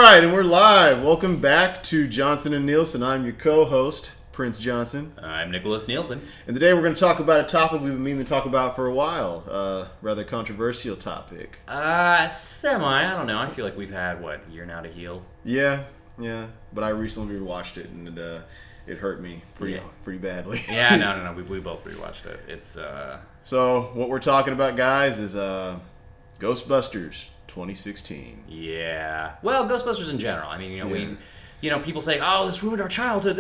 right, and we're live. Welcome back to Johnson and Nielsen. I'm your co-host, Prince Johnson. I'm Nickolaus Nielsen. And today we're going to talk about a topic we've been meaning to talk about for a while. Rather controversial topic. Semi. I don't know. I feel like we've had, a year now to heal? Yeah. But I recently rewatched it, and it hurt me pretty badly. Yeah, no. We both rewatched it. It's So, what we're talking about, guys, is Ghostbusters 2016. Yeah. Well, Ghostbusters in general. I mean, people say, "Oh, this ruined our childhood.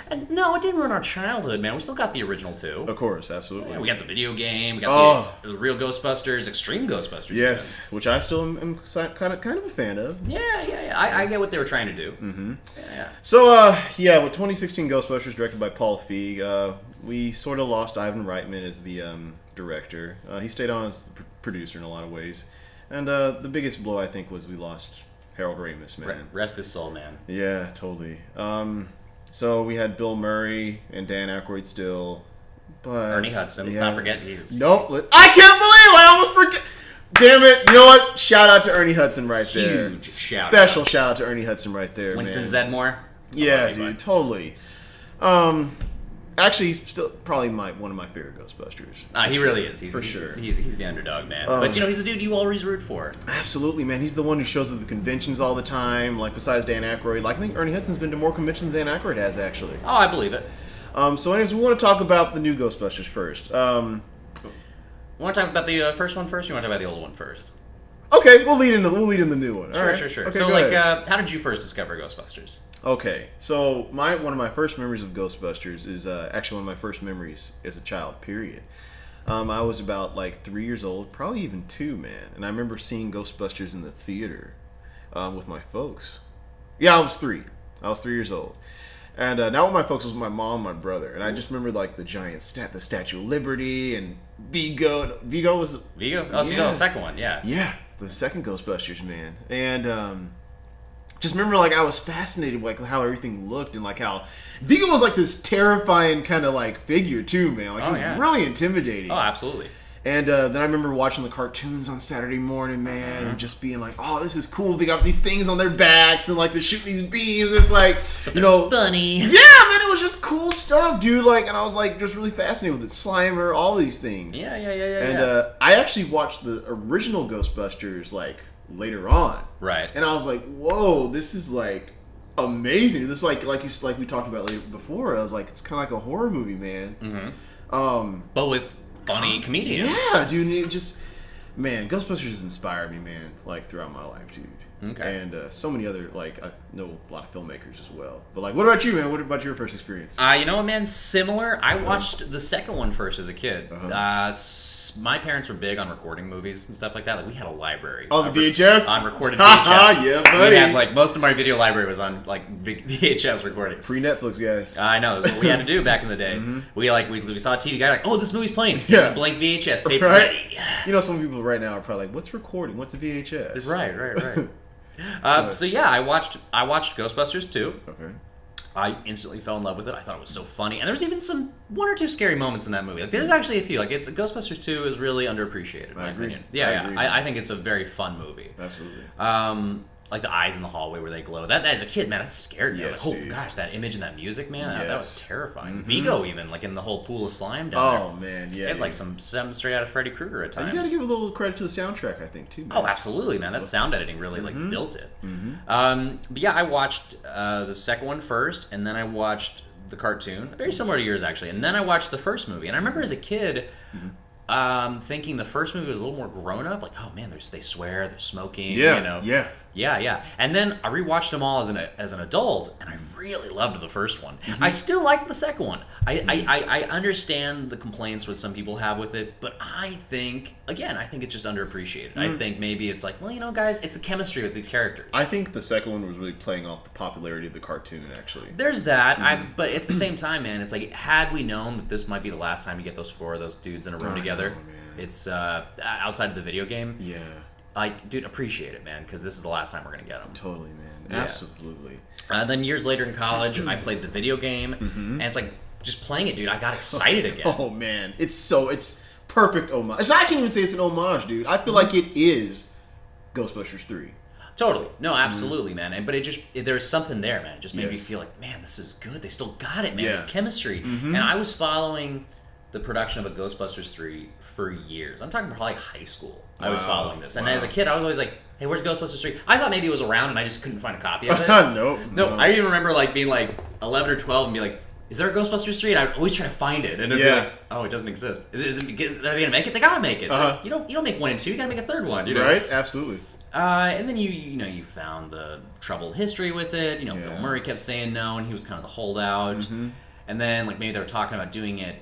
And no, it didn't ruin our childhood, man. We still got the original two. Of course, absolutely. Yeah, we got the video game. We got the real Ghostbusters, Extreme Ghostbusters. Yes, man. Which I still am kind of a fan of. Yeah. I get what they were trying to do. Mm-hmm. Yeah. So, with 2016 Ghostbusters, directed by Paul Feig, we sort of lost Ivan Reitman as the director. He stayed on as the producer in a lot of ways. And the biggest blow, I think, was we lost Harold Ramis, man. Rest his soul, man. Yeah, totally. So we had Bill Murray and Dan Aykroyd still, but Ernie Hudson. Let's not forget he's. Nope. I can't believe I almost forget. Damn it! You know what? Shout out to Ernie Hudson right there. Huge shout out to Ernie Hudson right there, Winston man. Zedmore. Yeah, dude, totally. Actually, he's still probably one of my favorite Ghostbusters. He really is. He's the underdog, man. But he's the dude you always root for. Absolutely, man. He's the one who shows up at the conventions all the time. Like besides Dan Aykroyd, I think Ernie Hudson's been to more conventions than Dan Aykroyd has actually. Oh, I believe it. So, anyways, we want to talk about the new Ghostbusters first. Want to talk about the first one first? Or you want to talk about the old one first? Okay, we'll lead in the new one. Sure. Okay, so, how did you first discover Ghostbusters? Okay, so one of my first memories of Ghostbusters is actually one of my first memories as a child, period. I was about 3 years old, probably even 2, man. And I remember seeing Ghostbusters in the theater with my folks. Yeah, I was 3. I was 3 years old. And not with my folks, it was my mom and my brother. And I just remember the giant the Statue of Liberty and Vigo. Vigo was... Vigo? Oh, the second one, yeah. Yeah, the second Ghostbusters, man. And... just remember, I was fascinated with how everything looked and how Vigo was this terrifying kind of figure too, man. He was really intimidating. Oh, absolutely. And then I remember watching the cartoons on Saturday morning, man, and just being oh, this is cool. They got these things on their backs and they're shooting these beams. It's funny. Yeah, man, it was just cool stuff, dude. And I was just really fascinated with it. Slimer, all these things. Yeah. And I actually watched the original Ghostbusters later on, right? And I was whoa, this is amazing. This is we talked about before. I was it's kind of like a horror movie, man. Mm-hmm. But with funny comedians. Yeah, dude. It just, man, Ghostbusters has inspired me, man. Throughout my life, dude. Okay. And so many other I know a lot of filmmakers as well. But what about you, man? What about your first experience? You know what, man? Similar. I watched the second one first as a kid. My parents were big on recording movies and stuff like that. We had a library. Oh, the VHS? On recorded VHS. Yeah, buddy. We had, most of my video library was on, VHS recordings. Pre-Netflix, guys. I know. That's what we had to do back in the day. Mm-hmm. We saw a TV guy oh, this movie's playing. Yeah. Blank VHS tape right? ready. Some people right now are probably what's recording? What's a VHS? Right. So, yeah, I watched Ghostbusters 2. Okay. I instantly fell in love with it. I thought it was so funny, and there was even one or two scary moments in that movie. There's actually a few. It's Ghostbusters 2 is really underappreciated, in my opinion. Yeah. I think it's a very fun movie. Absolutely. The eyes in the hallway where they glow. That as a kid, man, that scared me. Yes, I was gosh, that image and that music, man, that was terrifying. Mm-hmm. Vigo even, in the whole pool of slime down there. Oh man, yeah. It's something straight out of Freddy Krueger at times. You gotta give a little credit to the soundtrack, I think, too, man. Oh, absolutely, man. That sound editing really built it. Mm-hmm. But yeah, I watched the second one first, and then I watched the cartoon, very similar to yours actually, and then I watched the first movie. And I remember as a kid, thinking the first movie was a little more grown up. Oh man, they swear, they're smoking. Yeah. And then I rewatched them all as an adult, and I really loved the first one. Mm-hmm. I still like the second one. I understand the complaints that some people have with it, but I think it's just underappreciated. I think maybe it's guys, it's the chemistry with these characters. I think the second one was really playing off the popularity of the cartoon, actually. There's that. But at the same time, man, it's had we known that this might be the last time you get those four of those dudes in a room together, it's outside of the video game. Yeah. Dude, appreciate it, man, because this is the last time we're going to get them. Totally, man. Yeah. Absolutely. Then years later in college, I played the video game, and it's just playing it, dude, I got excited again. Oh, man. It's perfect homage. I can't even say it's an homage, dude. I feel like it is Ghostbusters 3. Totally. No, absolutely, man. But there's something there, man. It just made me Yes. feel like, man, this is good. They still got it, man. Yeah. This chemistry. And I was following the production of a Ghostbusters 3 for years. I'm talking probably high school. I was following this. And as a kid, I was always like, hey, where's Ghostbusters 3? I thought maybe it was around and I just couldn't find a copy of it. No, I even remember like being like 11 or 12 and be like, is there a Ghostbusters 3? And I always try to find it. And it'd be like, oh, it doesn't exist. Are they going to make it? They got to make it. Like, you don't make 1 and 2. You got to make a third one. You know? Right? Absolutely. And then you found the troubled history with it. Bill Murray kept saying no, and he was kind of the holdout. And then like maybe they were talking about doing it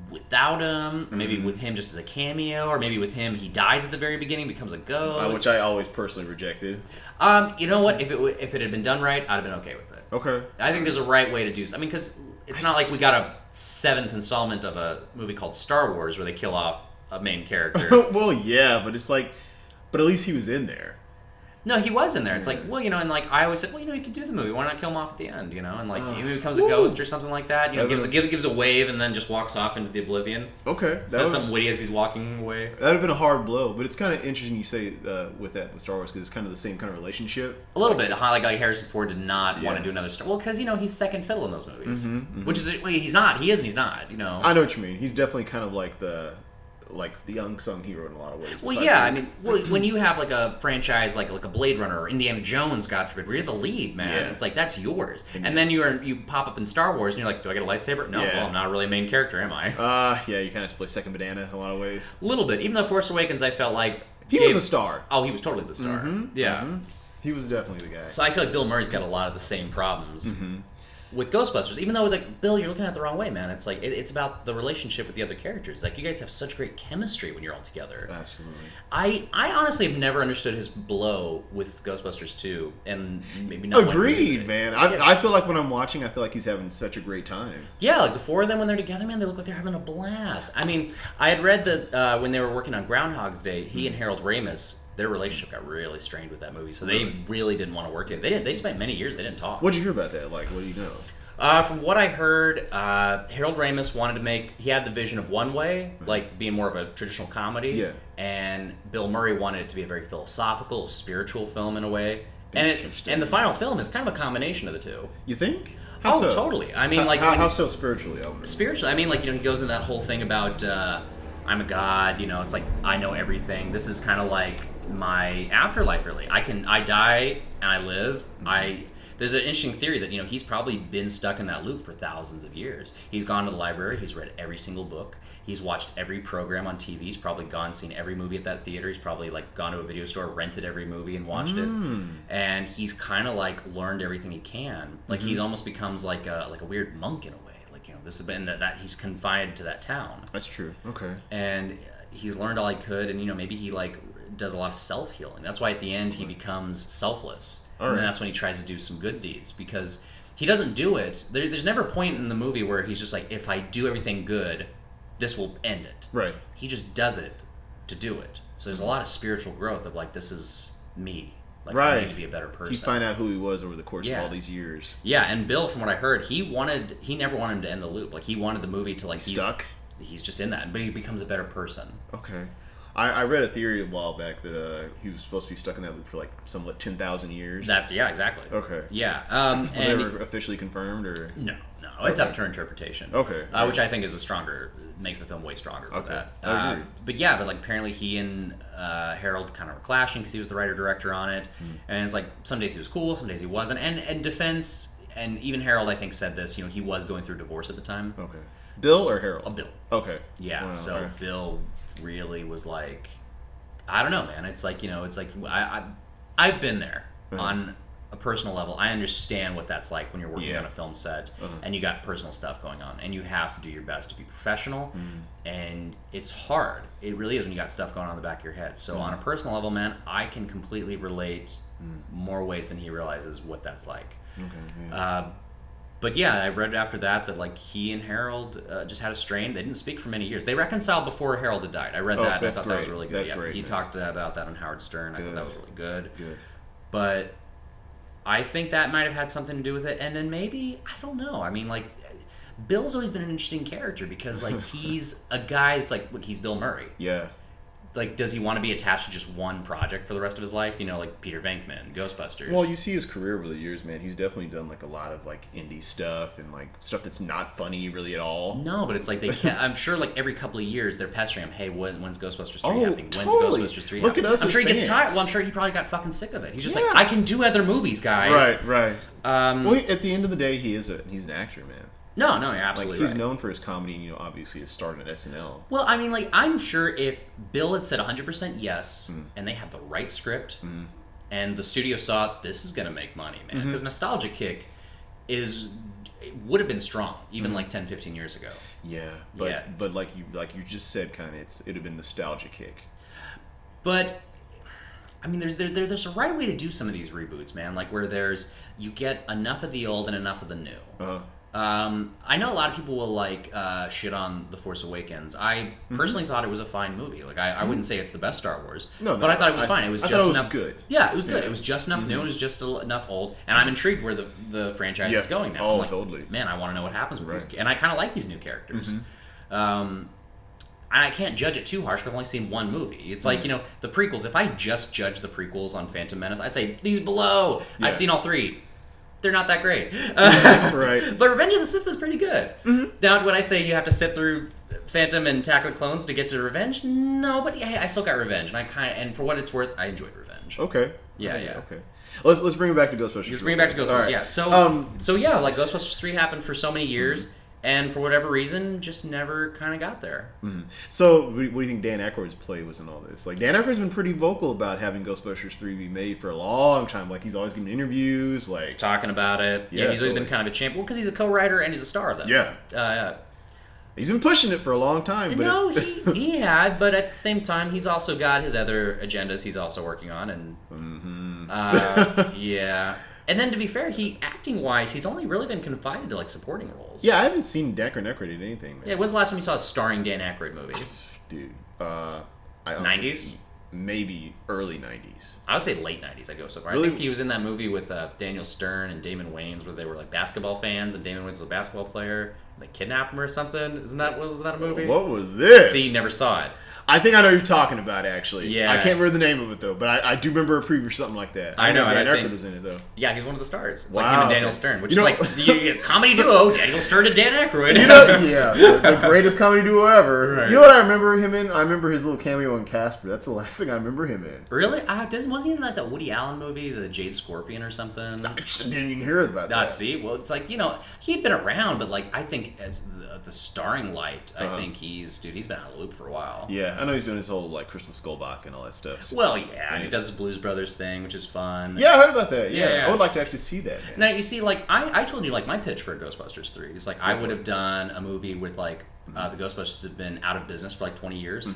without him, or maybe with him just as a cameo, or maybe with him he dies at the very beginning, becomes a ghost. Which I always personally rejected. You know what? If it had been done right, I'd have been okay with it. Okay. I think there's a right way to do. I mean, because it's not like we got a 7th installment of a movie called Star Wars where they kill off a main character. Well, yeah, but it's like, but at least he was in there. No, he was in there. It's like, well, and like I always said, well, you could do the movie. Why not kill him off at the end, And like he becomes a ghost or something like that. Gives a wave and then just walks off into the oblivion. Okay. Says something witty as he's walking away. That would have been a hard blow, but it's kind of interesting you say with Star Wars because it's kind of the same kind of relationship. A little bit. Like Harrison Ford did not want to do another Star. Well, because he's second fiddle in those movies, which is he's not. He is and he's not. I know what you mean. He's definitely kind of like the unsung hero in a lot of ways. Well, yeah, I mean, when you have like a franchise like a Blade Runner or Indiana Jones, God forbid, where you're the lead, man, it's like that's yours. And then you pop up in Star Wars and you're like, do I get a lightsaber? No, well, I'm not really a main character, am I? Yeah, you kind of have to play second banana in a lot of ways. A little bit. Even though Force Awakens, I felt like he was a star. Oh, he was totally the star. Yeah, he was definitely the guy. So I feel like Bill Murray's got a lot of the same problems. With Ghostbusters, even though like Bill, you're looking at it the wrong way, man. It's like it's about the relationship with the other characters. Like you guys have such great chemistry when you're all together. Absolutely. I honestly have never understood his blow with Ghostbusters 2, and maybe not. Agreed, man. I feel like when I'm watching, I feel like he's having such a great time. Yeah, like the four of them when they're together, man, they look like they're having a blast. I mean, I had read that when they were working on Groundhog's Day, he and Harold Ramis, their relationship got really strained with that movie, so they really didn't want to work together. They spent many years they didn't talk. What'd you hear about that? Like, what do you know? From what I heard, Harold Ramis wanted to he had the vision of one way, like being more of a traditional comedy. Yeah. And Bill Murray wanted it to be a very philosophical, spiritual film in a way. And the final film is kind of a combination of the two. You think? How so? Totally. I mean, how so spiritually? Spiritually, I mean, he goes into that whole thing about I'm a god. It's like I know everything. This is kind of like my afterlife, really. I die and I live. There's an interesting theory that he's probably been stuck in that loop for thousands of years. He's gone to the library. He's read every single book. He's watched every program on TV. He's probably seen every movie at that theater. He's probably gone to a video store, rented every movie, and watched it. And he's kind of learned everything he can. He's almost becomes like a weird monk in a way. This has been that he's confined to that town. That's true. Okay. And he's learned all he could, and maybe he does a lot of self-healing. That's why at the end he becomes selfless. And then that's when he tries to do some good deeds, because he doesn't do it. There's never a point in the movie where he's just like, if I do everything good, this will end it. Right. He just does it to do it. So there's a lot of spiritual growth of this is me. I need to be a better person. He find out who he was over the course of all these years. Yeah, and Bill, from what I heard, he never wanted him to end the loop. He wanted the movie to stuck. He's just in that, but he becomes a better person. Okay. I read a theory a while back that he was supposed to be stuck in that loop for 10,000 years. Exactly. Okay. Yeah. Was it ever officially confirmed, or no? It's up to interpretation. Okay. Which I think makes the film way stronger for that. I agree. But apparently he and Harold kind of were clashing because he was the writer-director on it, and it's some days he was cool, some days he wasn't. And defense, and even Harold I think said this. He was going through divorce at the time. Okay. Bill or Harold? Bill. Okay. Yeah. Wow, Bill really was I don't know, man. It's I've been there on a personal level. I understand what that's like when you're working on a film set and you got personal stuff going on, and you have to do your best to be professional, and it's hard. It really is when you got stuff going on in the back of your head. So on a personal level, man, I can completely relate more ways than he realizes what that's like. Okay. Yeah. But yeah, I read after that he and Harold just had a strain. They didn't speak for many years. They reconciled before Harold had died. I read that and I thought that was really good. That's great. He talked about that on Howard Stern. Good. I thought that was really good. Good. But I think that might have had something to do with it. And then maybe, I don't know. I mean, Bill's always been an interesting character because he's a guy that's look, he's Bill Murray. Yeah. like, does he want to be attached to just one project for the rest of his life? You know, like Peter Venkman, Ghostbusters. Well, you see his career over the years, man. He's definitely done like a lot of like indie stuff and like stuff that's not funny really at all. No, but it's like they can't. I'm sure like every couple of years they're pestering him. Hey, when's Ghostbusters 3 Oh, happening? When's totally. Ghostbusters 3 Look happening? at us I'm as sure he gets fans. tired. Well, I'm sure he probably got fucking sick of it. He's just like, Yeah. I can do other movies, guys. Right. Well, at the end of the day, he's an actor, man. No, you're absolutely Like he's right. known for his comedy, and obviously has starred at SNL. Well, I mean, like, I'm sure if Bill had said 100% yes, and they had the right script, and the studio saw this is going to make money, man, because Nostalgia Kick would have been strong even like 10, 15 years ago. Yeah, but like you just said, kind of, it'd have been nostalgia kick. But I mean, there's a right way to do some of these reboots, man. Like where you get enough of the old and enough of the new. Uh-huh. I know a lot of people will like shit on The Force Awakens. I personally thought it was a fine movie. Like I wouldn't say it's the best Star Wars, but I thought it was fine. It was just enough good. Yeah, it was good. It was just enough new. It was just enough old, and I'm intrigued where the franchise is going now. Oh, I'm like, totally. Man, I want to know what happens with these, and I kind of like these new characters. And I can't judge it too harsh because I've only seen one movie. It's like, the prequels. If I just judge the prequels on Phantom Menace, I'd say these below. Yeah. I've seen all three. They're not that great. Right. But Revenge of the Sith is pretty good. Now, when I say you have to sit through Phantom and Attack of the Clones to get to Revenge, no, but yeah, I still got Revenge, and for what it's worth, I enjoyed Revenge. Okay. Yeah. Okay. Let's bring it back to Ghostbusters. Let's bring it back to Ghostbusters. Right. Yeah. So yeah, like Ghostbusters 3 happened for so many years. And for whatever reason, just never kind of got there. So, what do you think Dan Aykroyd's play was in all this? Like, Dan Aykroyd's been pretty vocal about having Ghostbusters 3 be made for a long time. Like, he's always giving interviews, like... Talking about it. Yeah, he's always been kind of a champ. Well, because he's a co-writer and he's a star of them. Yeah. He's been pushing it for a long time. But he had, but at the same time, he's also got his other agendas he's also working on. And, yeah. And then, to be fair, acting-wise, he's only really been confined to, like, supporting roles. Yeah, I haven't seen Dan Aykroyd in anything, man. Yeah, when's the last time you saw a starring Dan Aykroyd movie? Dude, 90s? Maybe early 90s. I would say late 90s, I'd go so far. Really? I think he was in that movie with Daniel Stern and Damon Wayans where they were, like, basketball fans, and Damon Wayans was a basketball player. They kidnapped him or something. Wasn't that a movie? What was this? See, you never saw it. I think I know what you're talking about, actually. Yeah. I can't remember the name of it, though, but I do remember a preview or something like that. I know, Dan and I Aykroyd think- was in it, though. Yeah, he's one of the stars. It's Wow, like him and Daniel okay. Stern, which You is know- like the comedy duo, Daniel Stern and Dan Aykroyd. The greatest comedy duo ever. Right. You know what I remember him in? I remember his little cameo in Casper. That's the last thing I remember him in. Really? Wasn't he in that Woody Allen movie, The Jade Scorpion or something? I just didn't even hear about that. See, well, it's like, he'd been around, but like, I think as the starring light, I think he's been out of the loop for a while. Yeah, I know he's doing his whole like Crystal Skullbach and all that stuff. Well, yeah, and he does his Blues Brothers thing, which is fun. Yeah, I heard about that. Yeah. I would like to actually see that, man. Now, you see, like, I told you, like, my pitch for Ghostbusters 3 is, like, I would have done a movie with, like, the Ghostbusters have been out of business for, like, 20 years.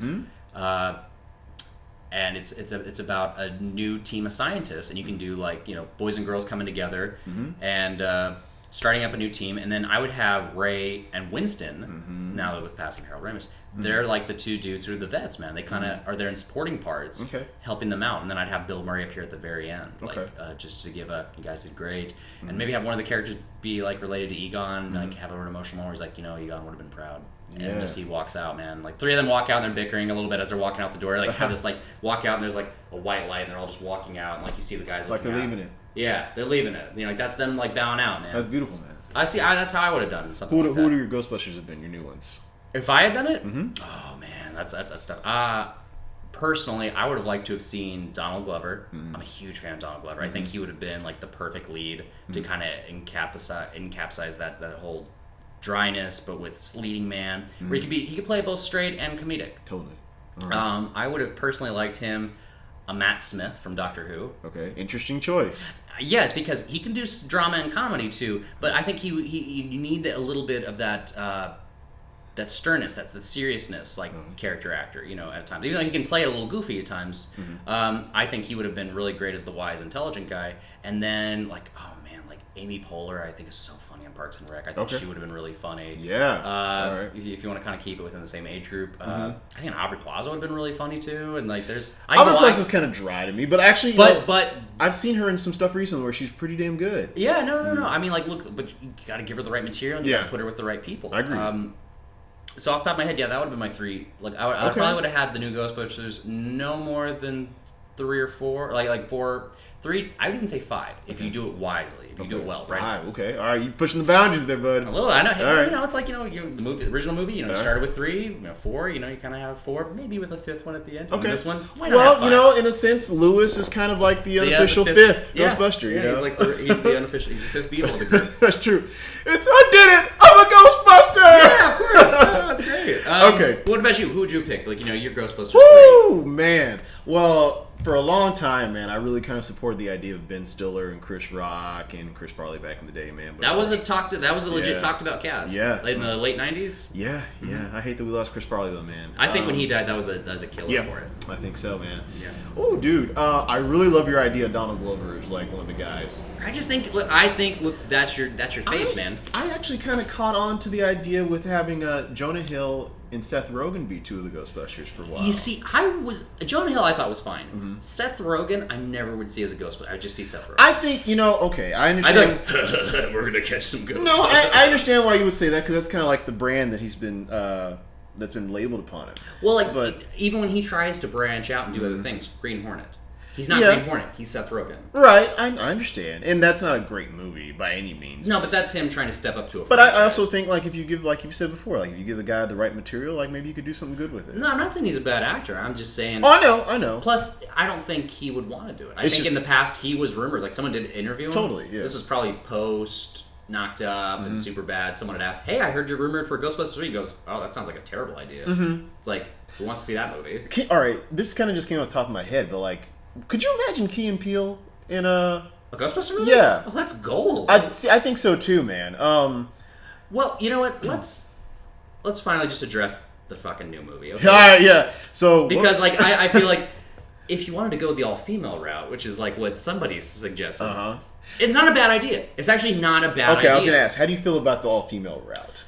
And it's about a new team of scientists, and you can do, like, boys and girls coming together and starting up a new team. And then I would have Ray and Winston, now that with passing Harold Ramis, they're like the two dudes who are the vets, man. They kind of are there in supporting parts, helping them out. And then I'd have Bill Murray appear at the very end, like just to give you guys did great. And maybe have one of the characters be like related to Egon, like have an emotional moment where he's like, Egon would have been proud. And just he walks out, man. Like three of them walk out and they're bickering a little bit as they're walking out the door. Like have this like walk out and there's like a white light and they're all just walking out and like you see the guys Like they're leaving it. Yeah, they're leaving it. Like that's them like bowing out, man. That's beautiful, man. That's how I would have done something. Who would your Ghostbusters have been? Your new ones? If I had done it, oh man, that's tough. Personally, I would have liked to have seen Donald Glover. I'm a huge fan of Donald Glover. I think he would have been like the perfect lead to kind of encapsize that whole dryness, but with leading man, where he could play both straight and comedic. Totally. I would have personally liked him, a Matt Smith from Doctor Who. Okay, interesting choice. Yes, because he can do drama and comedy too, but I think you need a little bit of that sternness, that's the seriousness, like character actor, at times. Even though he can play it a little goofy at times, I think he would have been really great as the wise, intelligent guy. And then, like, oh man, like Amy Poehler, I think is so funny in Parks and Rec. I think she would have been really funny. Yeah. All right. If you want to kind of keep it within the same age group, I think Aubrey Plaza would have been really funny too. And like, there's Aubrey Plaza is kind of dry to me, but actually, but I've seen her in some stuff recently where she's pretty damn good. Yeah, no. I mean, like, look, but you got to give her the right material and you got to put her with the right people. I agree. So off the top of my head, yeah, that would have been my 3. Like I probably would have had the new Ghostbusters no more than 3 or 4, like 4, 3. I would even say 5 if you do it wisely, if you do it well, right? 5, okay, all right, you pushing the boundaries there, bud. A little, I know. Hey, right. you know, it's like the original movie. You started with 3, 4. You kind of have 4, maybe with a 5th one at the end. Okay. And this one, why not have 5? In a sense, Lewis is kind of like the unofficial 5th Ghostbuster. Yeah, he's like he's the unofficial, he's the 5th Beatle of the group. That's true. I did it! I'm a Ghostbuster! Yeah, of course. Oh, that's great. Okay. What about you? Who would you pick? Like, your Ghostbusters 3. Woo, man. Well, for a long time, man, I really kind of supported the idea of Ben Stiller and Chris Rock and Chris Farley back in the day, man. But that was a legit talked about cast. Yeah. Like in the late 90s. Yeah. I hate that we lost Chris Farley though, man. I think when he died, that was a killer for it. I think so, man. Yeah. Oh, dude, I really love your idea. Donald Glover is like one of the guys. I just think, look, that's your face, man. I actually kind of caught on to the idea with having Jonah Hill and Seth Rogen be 2 of the Ghostbusters for a while. You see, Jonah Hill I thought was fine. Mm-hmm. Seth Rogen I never would see as a Ghostbuster. I would just see Seth Rogen. I think, okay, I understand. I'd like, we're going to catch some ghosts. No, I understand why you would say that, because that's kind of like the brand that he's been, that's been labeled upon him. Well, even when he tries to branch out and do other things, Green Hornet. He's not Green Hornet. He's Seth Rogen. Right, I understand, and that's not a great movie by any means. No, but that's him trying to step up to a But franchise. I also think, like, if you give, like you said before, like if you give the guy the right material, like maybe you could do something good with it. No, I'm not saying he's a bad actor. I'm just saying. Oh, I know. Plus, I don't think he would want to do it. I think in the past he was rumored. Like someone did interview him. Totally, yeah. This was probably post Knocked Up and Super Bad. Someone had asked, "Hey, I heard you're rumored for Ghostbusters 3." He goes, "Oh, that sounds like a terrible idea." Mm-hmm. It's like, who wants to see that movie? All right, this kind of just came off the top of my head, but like, could you imagine Key and Peele in a Ghostbuster movie? Yeah. Oh, that's gold. I think so too, man. Well, you know what? Let's finally just address the fucking new movie. Okay? All right, yeah. So because like I feel like if you wanted to go the all-female route, which is like what somebody's suggesting, it's not a bad idea. It's actually not a bad idea. Okay, I was gonna ask, how do you feel about the all-female route?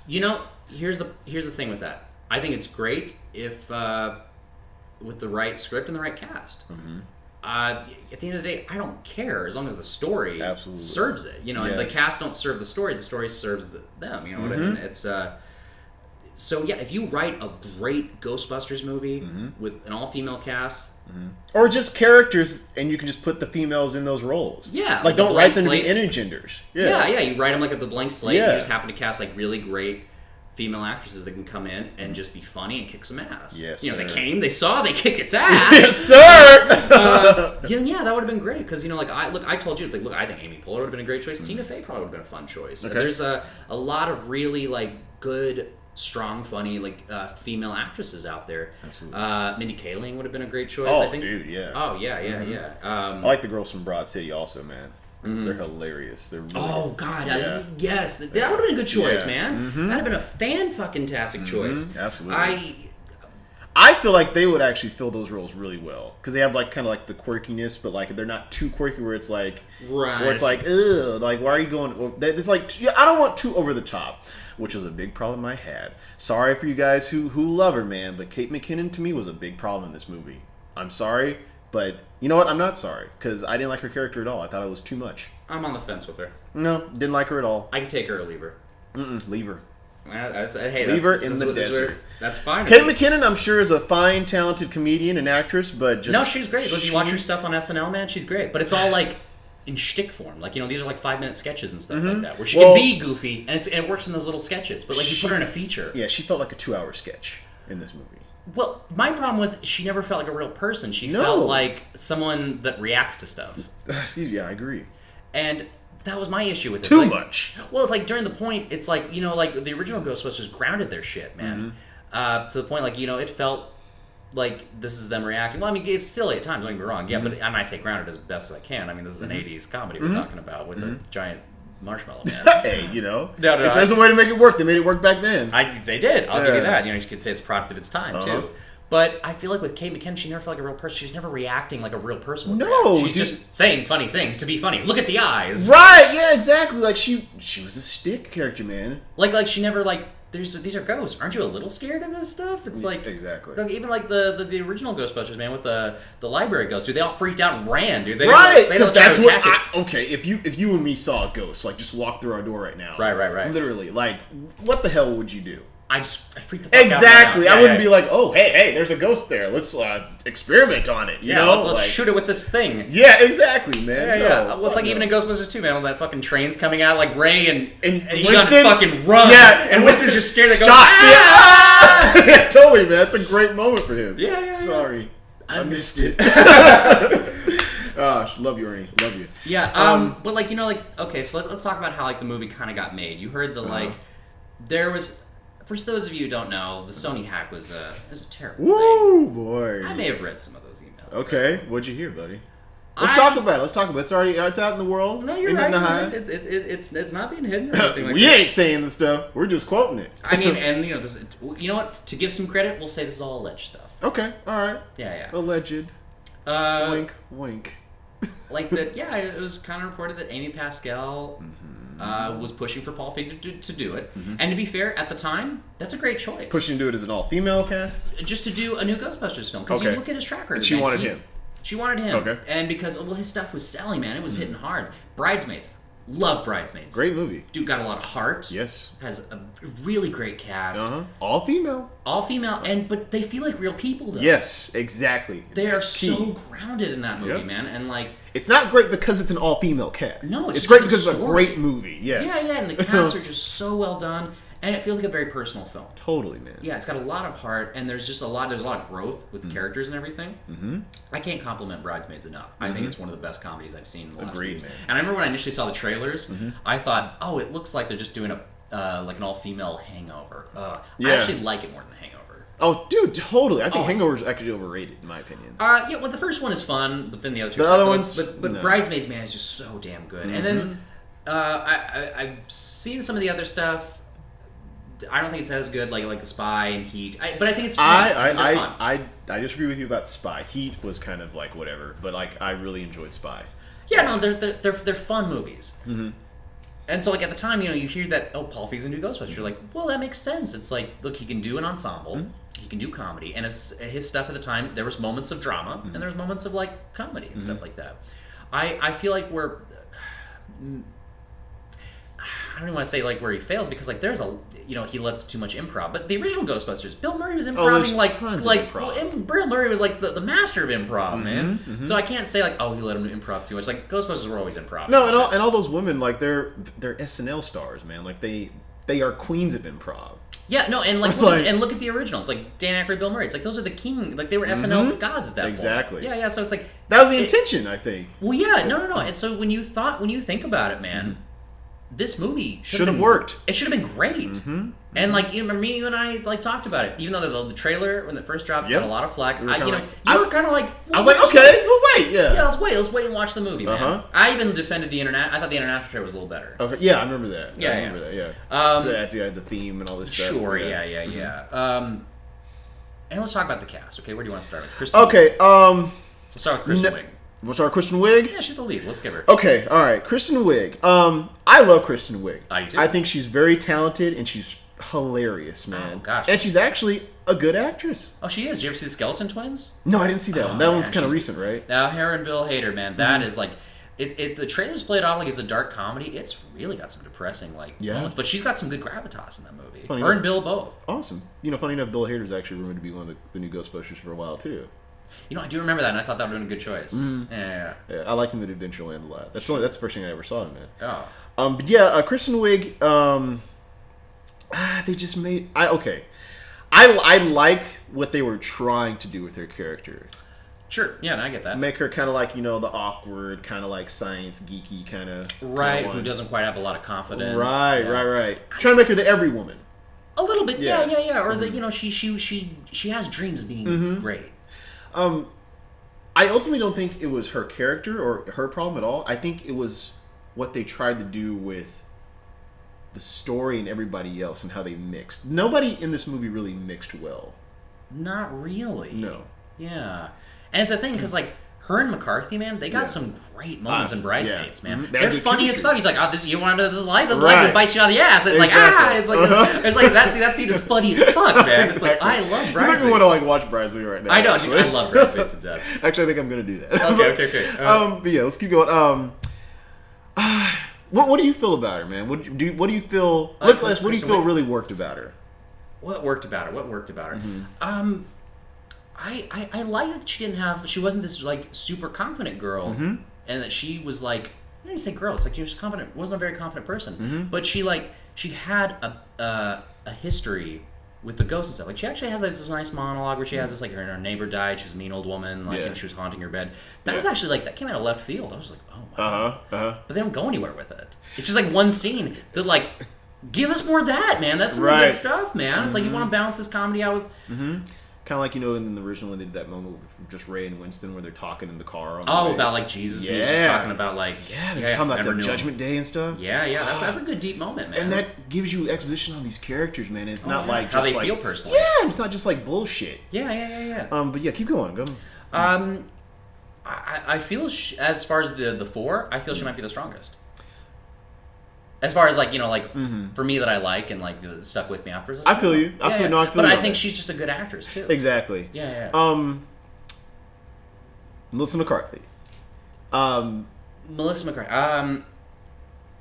Here's the thing with that. I think it's great if with the right script and the right cast. Mm-hmm. At the end of the day, I don't care as long as the story serves it. The cast don't serve the story serves them. You know what I mean? It's so yeah. If you write a great Ghostbusters movie with an all-female cast, or just characters, and you can just put the females in those roles. Yeah, like don't write them to be intergenders. Yeah, you write them like at the blank slate. Yeah. You just happen to cast like really great female actresses that can come in and just be funny and kick some ass. Yes, they came, they saw, they kicked its ass. Yes, sir. Yeah, that would have been great because I told you it's like I think Amy Poehler would have been a great choice. Tina Fey probably would have been a fun choice. Okay. There's a lot of really like good, strong, funny female actresses out there. Absolutely. Mindy Kaling would have been a great choice. Oh, I think. Dude, yeah. Oh yeah. I like the girls from Broad City also, man. They're hilarious. They're really God! Yes, that would have been a good choice, man. That'd have been a fan-fucking-tastic choice. Absolutely. I feel like they would actually fill those roles really well because they have like kind of like the quirkiness, but like they're not too quirky where it's like, where it's like, ugh, like why are you going? It's like I don't want too over the top, which was a big problem I had. Sorry for you guys who love her, man, but Kate McKinnon to me was a big problem in this movie. I'm sorry. But you know what? I'm not sorry because I didn't like her character at all. I thought it was too much. I'm on the fence with her. No, didn't like her at all. I can take her or leave her. Leave her. Leave her in the desert. That's fine. Kate McKinnon, I'm sure, is a fine, talented comedian and actress, but just... No, she's great. Look, you watch her stuff on SNL, man, she's great. But it's all like in shtick form. Like, these are like 5-minute sketches and stuff like that where she can be goofy and it works in those little sketches. But like you put her in a feature. Yeah, she felt like a 2-hour sketch in this movie. Well, my problem was she never felt like a real person. She felt like someone that reacts to stuff. Yeah, I agree. And that was my issue with it. Too much. Well, it's like during the point, it's like, like the original Ghostbusters grounded their shit, man. To the point, like, it felt like this is them reacting. Well, I mean, it's silly at times, don't get me wrong. Yeah, but I say grounded as best as I can. I mean, this is an 80s comedy we're talking about with a giant marshmallow man. Hey, No, if there's a way to make it work, they made it work back then. They did. I'll give you that. You could say it's a product of its time, too. But I feel like with Kate McKinnon, she never felt like a real person. She was never reacting like a real person would react. She's just saying funny things to be funny. Look at the eyes. Right, yeah, exactly. Like, she was a stick character, man. Like she never, these are ghosts. Aren't you a little scared of this stuff? It's like... Exactly. Like, even like the original Ghostbusters, man, with the library ghosts, dude. They all freaked out and ran, dude. Right, because that's what okay, if you and me saw a ghost, like, just walk through our door right now. Right. Literally, like, what the hell would you do? I freaked the fuck out. Exactly. Yeah, I wouldn't be like, oh, hey, there's a ghost there. Let's experiment on it. You know? Let's like, shoot it with this thing. Yeah, exactly, man. Yeah. Well, it's like even in Ghostbusters 2, man, when that fucking train's coming out, like Ray and Winston, got to fucking run. Yeah, and Winston's just scared to go. Ah! Yeah, totally, man. That's a great moment for him. Yeah. Sorry. I missed it. Love you, Ernie. Love you. Yeah, but like, okay, so let's talk about how like the movie kind of got made. You heard there was, for those of you who don't know, the Sony hack was a terrible thing. Boy. I may have read some of those emails. Okay, what'd you hear, buddy? Let's talk about it. It's out in the world. No, you're right. It's not being hidden or anything like we that. ain't saying the stuff. We're just quoting it. I mean, and this, you know what? To give some credit, we'll say this is all alleged stuff. Okay, all right. Yeah. Alleged. Wink, wink. Like that. Yeah, it was kind of reported that Amy Pascal was pushing for Paul Feig to do it. Mm-hmm. And to be fair, at the time, that's a great choice. Pushing to do it as an all-female cast? Just to do a new Ghostbusters film. Because you look at his track record. And she wanted him. She wanted him. Okay. And because, his stuff was selling, man. It was hitting hard. Bridesmaids. Love Bridesmaids. Great movie. Dude got a lot of heart. Yes. Has a really great cast. All female. All female. But they feel like real people, though. Yes, exactly. They are so grounded in that movie, man. And like... It's not great because it's an all-female cast. No, it's great because it's a great movie. Yes. Yeah, and the casts are just so well done. And it feels like a very personal film. Totally, man. Yeah, it's got a lot of heart, and there's a lot of growth with the characters and everything. Mm-hmm. I can't compliment Bridesmaids enough. I think it's one of the best comedies I've seen in the last few years. Man. And I remember when I initially saw the trailers, I thought, it looks like they're just doing like an all-female Hangover. I actually like it more than the Hangover. Oh, dude, totally. I think Hangover is actually overrated, in my opinion. The first one is fun, but then the other two But Bridesmaids, man, is just so damn good. Mm-hmm. And then I've seen some of the other stuff. I don't think it's as good like The Spy and Heat, but I think it's fun. I disagree with you about Spy. Heat was kind of like whatever, but like I really enjoyed Spy. Yeah, no, they're fun movies. Mm-hmm. And so like at the time, you hear that Paul Feig's a new Ghostbusters. You're like, well, that makes sense. It's like, look, he can do an ensemble, he can do comedy, and his stuff at the time. There was moments of drama, and there was moments of like comedy and stuff like that. I feel like we're. I don't even want to say like where he fails because like there's he lets too much improv. But the original Ghostbusters, Bill Murray was improvising Bill Murray was like the master of improv, man. Mm-hmm. So I can't say like he let him improv too much. Like Ghostbusters were always improv. No, and all those women like they're SNL stars, man. Like they are queens of improv. Yeah, no, and look at the original. It's like Dan Aykroyd, Bill Murray. It's like those are the king. Like they were SNL gods at that point. Exactly. Yeah. So it's like that was the intention, I think. Well, yeah, no. And so when you think about it, man. Mm-hmm. This movie should have worked. It should have been great. Mm-hmm. And like you and I like talked about it. Even though the trailer when it first dropped got a lot of flack. You were kind of like I was like, okay, we'll wait. Yeah, let's wait and watch the movie, man. I even defended the internet. I thought the international trailer was a little better. Okay, yeah, I remember that. Yeah, I remember that. Yeah, the theme and all this stuff. Sure, yeah. And let's talk about the cast. Okay, where do you want to start with? Kristen okay, let's start with Kristen Wiig. We'll start with Kristen Wiig? Yeah, she's the lead. Let's give her. Okay, all right. Kristen Wiig. I love Kristen Wiig. I do. I think she's very talented and she's hilarious, man. Oh, gosh. And she's actually a good actress. Oh, she is. Did you ever see the Skeleton Twins? No, I didn't see that one. That one's kind of recent, right? Now, her and Bill Hader, man, that is like... the trailer's played off like it's a dark comedy. It's really got some depressing moments, but she's got some good gravitas in that movie. Her and Bill both. Awesome. Funny enough, Bill Hader's actually rumored to be one of the new Ghostbusters for a while, too. I do remember that, and I thought that would have been a good choice. Mm-hmm. Yeah, I liked him in Adventureland a lot. That's the first thing I ever saw him in. Oh. But yeah, Kristen Wiig. They just made. I like what they were trying to do with her character. Sure. Yeah, no, I get that. Make her kind of like the awkward, kind of like science geeky kind of. Right. Who doesn't quite have a lot of confidence. Right. Trying to make her the every woman. A little bit. Yeah. Or she has dreams of being great. I ultimately don't think it was her character or her problem at all. I think it was what they tried to do with the story and everybody else and how they mixed. Nobody in this movie really mixed well. Not really. No. Yeah. And it's a thing because like her and McCarthy, man, they got some great moments in Bridesmaids, man. Mm-hmm. They're funny as fuck. He's like, you want to know this life? This life would bite you on the ass. It's it's like that scene is funny as fuck, man. It's like I love Bridesmaids. You make me want to watch Bridesmaids right now. I know, I love Bridesmaids to death. Actually, I think I'm gonna do that. Okay. But yeah, let's keep going. What do you feel about her, man? What do you feel? Let's ask. What do you feel really worked about her? What worked about her? Mm-hmm. I like that she wasn't this like super confident girl, Mm-hmm. and that she was like, I don't even say girl. It's like she was confident. Wasn't a very confident person, Mm-hmm. but she had a history with the ghosts and stuff. Like she actually has like, this nice monologue where she has this like her neighbor died. She was a mean old woman. Like and she was haunting her bed. That was actually like that came out of left field. I was like, oh my. But they don't go anywhere with it. It's just like one scene that like. Give us more of that, man. That's some good stuff, man. It's like you want to balance this comedy out with... Kind of like, in the original when they did that moment with just Ray and Winston where they're talking in the car. About like Jesus. Yeah. And he's just talking about like... Yeah, they're talking about the Judgment Day and stuff. Yeah. That's a good deep moment, man. And that gives you exposition on these characters, man. It's not like how just they like... feel personally. Yeah, it's not just like bullshit. Yeah. But yeah, keep going. Go. I feel, as far as the four, I feel she might be the strongest. As far as like for me that I like and like stuck with me afterwards. I feel you. I feel but I think she's just a good actress too. Exactly. Yeah. Melissa McCarthy. Melissa McCarthy.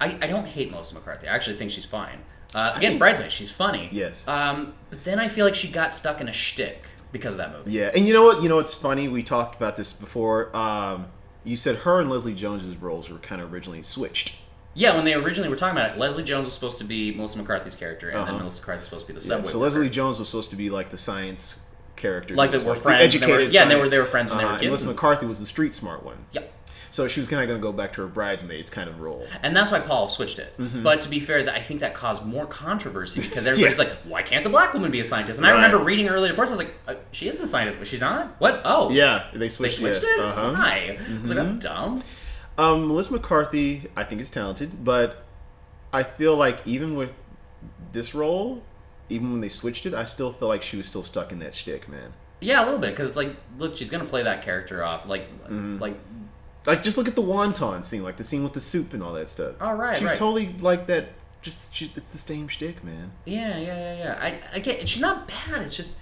I don't hate Melissa McCarthy. I actually think she's fine. Again, Bridesmaids, she's funny. Yes. But then I feel like she got stuck in a shtick because of that movie. Yeah, and you know what? It's funny. We talked about this before. You said her and Leslie Jones's roles were kind of originally switched. Yeah, when they originally were talking about it, Leslie Jones was supposed to be Melissa McCarthy's character, and then Melissa McCarthy was supposed to be the subway. So Leslie Jones was supposed to be like the science character, like they were friends, educated. They were friends when they were kids. And Melissa McCarthy was the street smart one. Yep. So she was kind of going to go back to her Bridesmaids kind of role, and that's why Paul switched it. But to be fair, I think that caused more controversy because everybody's like, "Why can't the black woman be a scientist?" And I remember reading earlier reports. I was like, "She is the scientist, but she's not." What? Oh, yeah, they switched it. Why? It's like that's dumb. Melissa McCarthy, I think, is talented, but I feel like even with this role, even when they switched it, I still feel like she was still stuck in that shtick, man. Yeah, a little bit, because it's like, look, she's gonna play that character off, like just look at the wonton scene, like the scene with the soup and all that stuff. Oh, right, She's totally like that. It's the same shtick, man. Yeah. I get. She's not bad. It's just,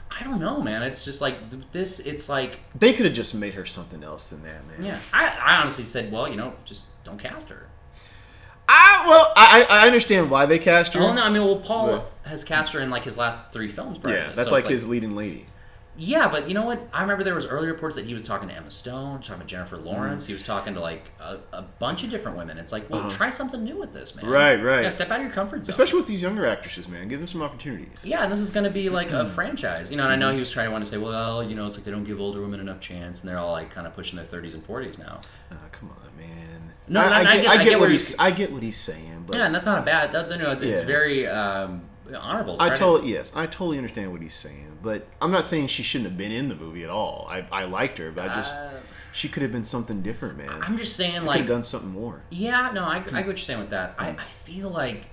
I don't know, man. It's just like this. It's like they could have just made her something else than that, man. Yeah, I honestly said, well, just don't cast her. I understand why they cast her. Oh no, I mean, Paul has cast her in like his last 3 films. Yeah, that's so like his leading lady. Yeah, but you know what? I remember there was early reports that he was talking to Emma Stone, talking to Jennifer Lawrence. He was talking to like a bunch of different women. It's like, well, try something new with this, man. Right. Yeah, step out of your comfort zone. Especially with these younger actresses, man. Give them some opportunities. Yeah, and this is going to be like a franchise. And I know he was trying to want to say, well, it's like they don't give older women enough chance, and they're all like kind of pushing their 30s and 40s now. Come on, man. No, I get what he's saying. But yeah, and that's not a bad. It's very honorable. I totally understand what he's saying. But I'm not saying she shouldn't have been in the movie at all. I liked her, but she could have been something different, man. I'm just saying, could have done something more. Yeah, no, I get what you're saying with that. I feel like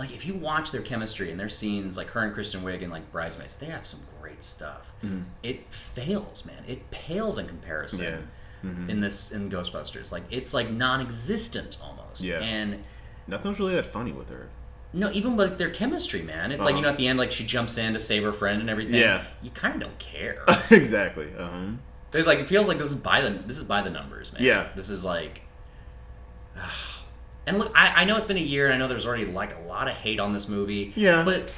if you watch their chemistry and their scenes, like her and Kristen Wiig and like Bridesmaids, they have some great stuff. It fails, man. It pales in comparison. Yeah. In Ghostbusters, like it's like non-existent almost. Yeah. And nothing's really that funny with her. No, even with their chemistry, man. It's like, at the end, like, she jumps in to save her friend and everything. Yeah. You kind of don't care. Exactly. There's like, it feels like this is by the numbers, man. Yeah. This is like... And look, I know it's been a year, and I know there's already, like, a lot of hate on this movie. Yeah. But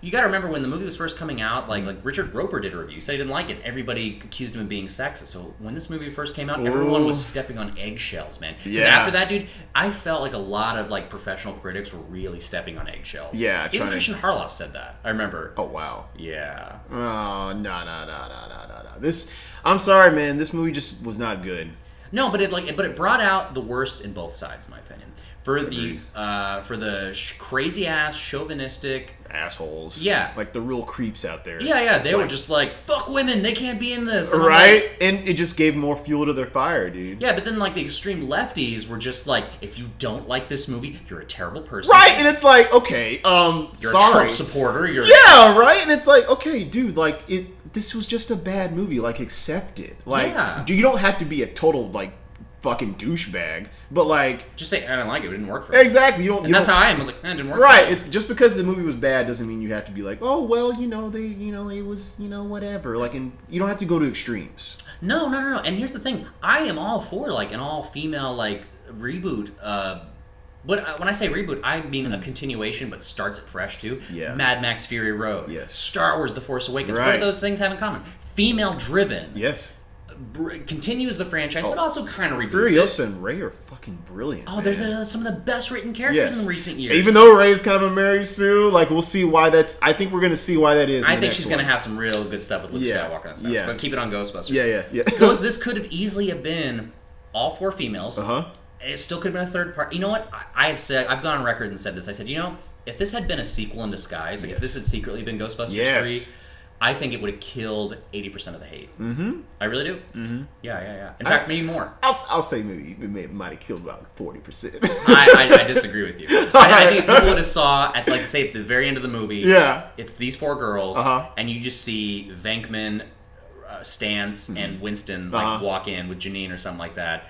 you gotta remember, when the movie was first coming out, like Richard Roper did a review. He said he didn't like it. Everybody accused him of being sexist. So when this movie first came out, everyone was stepping on eggshells, man. Because after that, dude, I felt like a lot of, like, professional critics were really stepping on eggshells. Yeah. Even Christian Harloff said that. I remember. Oh, wow. Yeah. Oh, no. I'm sorry, man. This movie just was not good. No, but it brought out the worst in both sides, in my opinion. For the crazy ass chauvinistic assholes, like the real creeps out there, they were just like, fuck women, they can't be in this, and right? And it just gave more fuel to their fire, dude. Yeah, but then like the extreme lefties were just like, if you don't like this movie, you're a terrible person, right? And it's like, okay, you're sorry, a Trump supporter, right? And it's like, okay, dude, like this was just a bad movie, like accept it, like you don't have to be a total like fucking douchebag, but like just say I didn't like it. It didn't work for me. Exactly. That's how I am. I was like, it didn't work. Right. For me. It's just because the movie was bad doesn't mean you have to be like, oh well, it was whatever. Like, and you don't have to go to extremes. No. And here's the thing: I am all for like an all-female like reboot But when I say reboot, I mean a continuation, but starts it fresh too. Yeah. Mad Max Fury Road. Yes. Star Wars: The Force Awakens. Right. What do those things have in common? Female driven. Yes. Continues the franchise, but also kind of reboots Furiosa it. and Rey are fucking brilliant. Oh, they're some of the best written characters in recent years. Even though Rey is kind of a Mary Sue, like we'll see why that's. I think we're gonna see why that is. I think she's gonna have some real good stuff with Luke Skywalker and stuff. Yeah. But keep it on Ghostbusters. Yeah. This could have easily have been all 4 females. It still could have been a third part. You know what? I've gone on record and said this. I said, if this had been a sequel in disguise, like if this had secretly been Ghostbusters 3, I think it would have killed 80% of the hate. Mm-hmm. I really do. Mm-hmm. Yeah. In fact, maybe more. I'll say maybe it might have killed about 40%. I disagree with you. I think if people would have saw at the very end of the movie, it's these 4 girls, and you just see Venkman, Stance, and Winston walk in with Janine or something like that,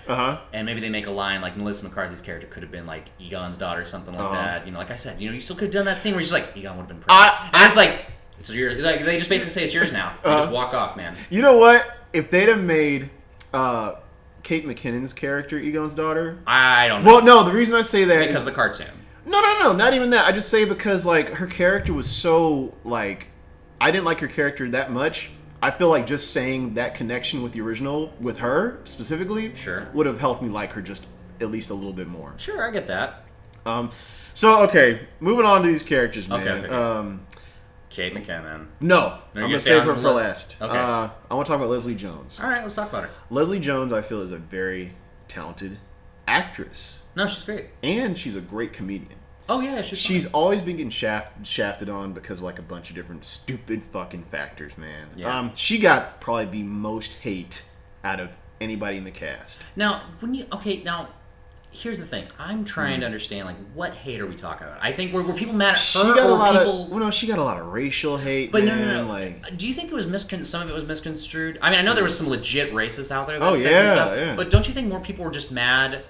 and maybe they make a line like Melissa McCarthy's character could have been like Egon's daughter or something like that. Like I said, you still could have done that scene where she's like Egon would have been pregnant, and it's like it's yours. Like they just basically say it's yours now. You just walk off, man. You know what? If they'd have made Kate McKinnon's character Egon's daughter, I don't know. Well, no, the reason I say that because is the cartoon. No, not even that. I just say because like her character was so like I didn't like her character that much. I feel like just saying that connection with the original, with her specifically, would have helped me like her just at least a little bit more. Sure, I get that. So, okay, moving on to these characters, man. Okay. Kate McKinnon. No, I'm going to save her for last. Okay. I want to talk about Leslie Jones. All right, let's talk about her. Leslie Jones, I feel, is a very talented actress. No, she's great. And she's a great comedian. Oh, yeah, she's always been getting shafted on because of like a bunch of different stupid fucking factors, man. Yeah. She got probably the most hate out of anybody in the cast. Now, here's the thing. I'm trying to understand, like, what hate are we talking about? I think were people mad at her she got a lot of racial hate, but man. No. Like, do you think it was some of it was misconstrued? I mean, I know there was some legit racists out there that said yeah, some stuff, yeah. but don't you think more people were just mad?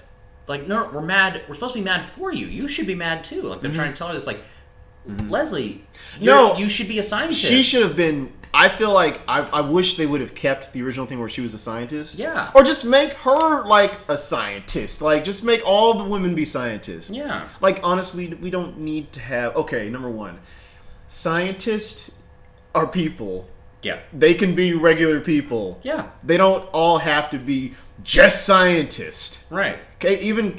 Like, no, we're mad. We're supposed to be mad for you. You should be mad too. Like they're trying to tell her this. Like, Leslie, you should be a scientist. She should have been. I feel like I wish they would have kept the original thing where she was a scientist. Yeah. Or just make her like a scientist. Like just make all the women be scientists. Yeah. Like honestly, we don't need to have. Okay, number one, scientists are people. Yeah. They can be regular people. Yeah. They don't all have to be just scientists. Right. Okay. Even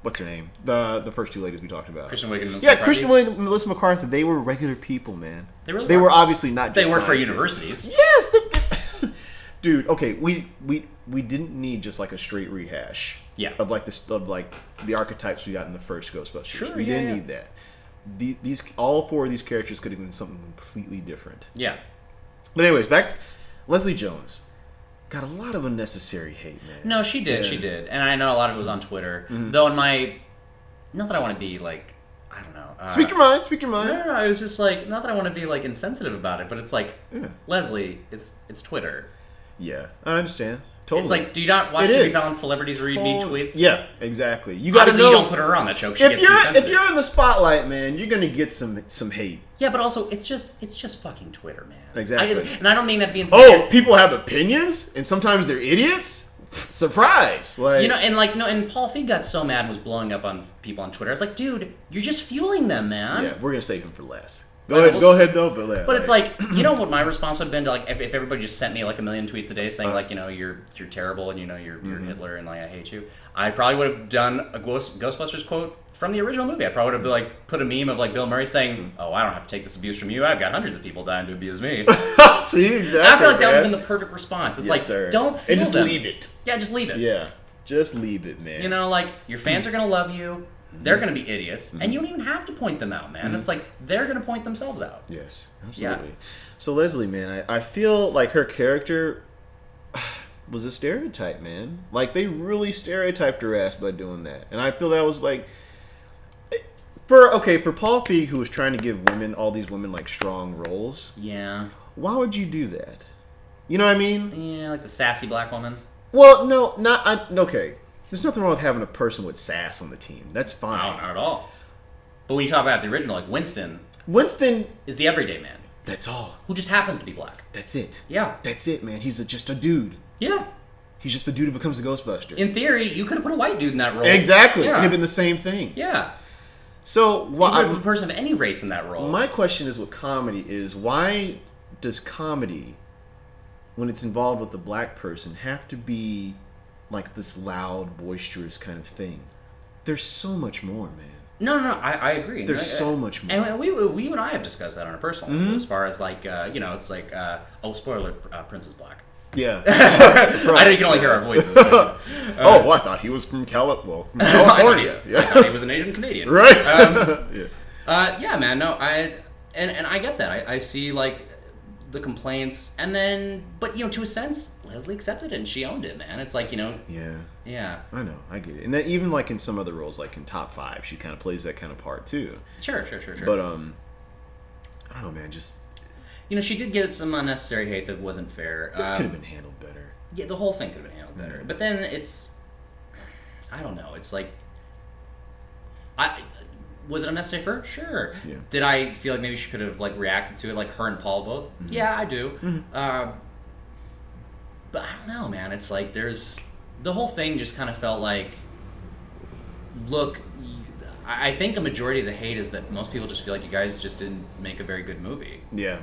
what's her name? The first 2 ladies we talked about. Kristen Wiig and Melissa McCarthy. Kristen Wiig and Melissa McCarthy. They were regular people, man. They were obviously not. They just worked for scientists. universities. Yes, dude. Okay, we didn't need just like a straight rehash. Yeah. Of like the archetypes we got in the first Ghostbusters. Sure. We didn't need that. These all 4 of these characters could have been something completely different. Yeah. But anyways, back Leslie Jones. Got a lot of unnecessary hate, man. No, she did. Yeah. She did. And I know a lot of it was on Twitter. Though in my... Not that I want to be, like... I don't know. Speak your mind. Speak your mind. No. It was just, like... Not that I want to be, like, insensitive about it, but it's like... Leslie, it's Twitter. Yeah, I understand. Totally. It's like, do you not watch Jimmy Fallon's Celebrities Read Me tweets? Yeah, exactly. You got to know. You don't put her on that show because she gets too sensitive. If you're in the spotlight, man, you're gonna get some hate. Yeah, but also it's just fucking Twitter, man. Exactly. And I don't mean that being. Oh, people have opinions, and sometimes they're idiots. Surprise! Like and Paul Feig got so mad and was blowing up on people on Twitter. I was like, dude, you're just fueling them, man. Yeah, we're gonna save him for last. Go ahead though, but it's like, you know what my response would have been to like if everybody just sent me like a million tweets a day saying like, you're terrible and you're Hitler and like I hate you. I probably would have done a Ghostbusters quote from the original movie. I probably would have like put a meme of like Bill Murray saying, "Oh, I don't have to take this abuse from you. I've got hundreds of people dying to abuse me." See, exactly. I feel like that would have been the perfect response. It's don't feel and just them. leave it. Yeah, just leave it. Yeah, just leave it, man. Like your fans are gonna love you. They're going to be idiots, and you don't even have to point them out, man. It's like they're going to point themselves out. Yes, absolutely. Yeah. So Leslie, man, I feel like her character was a stereotype, man. Like they really stereotyped her ass by doing that, and I feel that was like for Paul Feig, who was trying to give all these women like strong roles. Yeah. Why would you do that? You know what I mean? Yeah, like the sassy black woman. Well, no, okay. There's nothing wrong with having a person with sass on the team. That's fine. No, not at all. But when you talk about the original, like Winston is the everyday man. That's all. Who just happens to be black. That's it. Yeah. That's it, man. He's just a dude. Yeah. He's just the dude who becomes a Ghostbuster. In theory, you could have put a white dude in that role. Exactly. Yeah. And it'd been the same thing. Yeah. So You could have a person of any race in that role. my question is with comedy is why does comedy, when it's involved with a black person, have to be like this loud, boisterous kind of thing? There's so much more, man. No, I agree. There's so much more. And we and I have discussed that on a personal level, as far as like, it's like, spoiler, Prince is black. Yeah. I can only hear our voices. I thought he was from California. I thought he was an Asian Canadian. Right. Yeah, man. No, and I get that. I see like the complaints, and then, but to a sense, Leslie accepted it and she owned it, man. It's like Yeah. I know. I get it. And that even like in some other roles, like in Top 5, she kind of plays that kind of part too. Sure. But I don't know, man. Just she did get some unnecessary hate that wasn't fair. this could have been handled better. Yeah, the whole thing could have been handled better. Mm-hmm. But then I don't know. It's like, was it unnecessary for her? Sure. Yeah. Did I feel like maybe she could have like reacted to it like her and Paul both? Mm-hmm. Yeah, I do. Mm-hmm. But I don't know, man. It's like the whole thing just kind of felt like, look, I think a majority of the hate is that most people just feel like you guys just didn't make a very good movie. Yeah.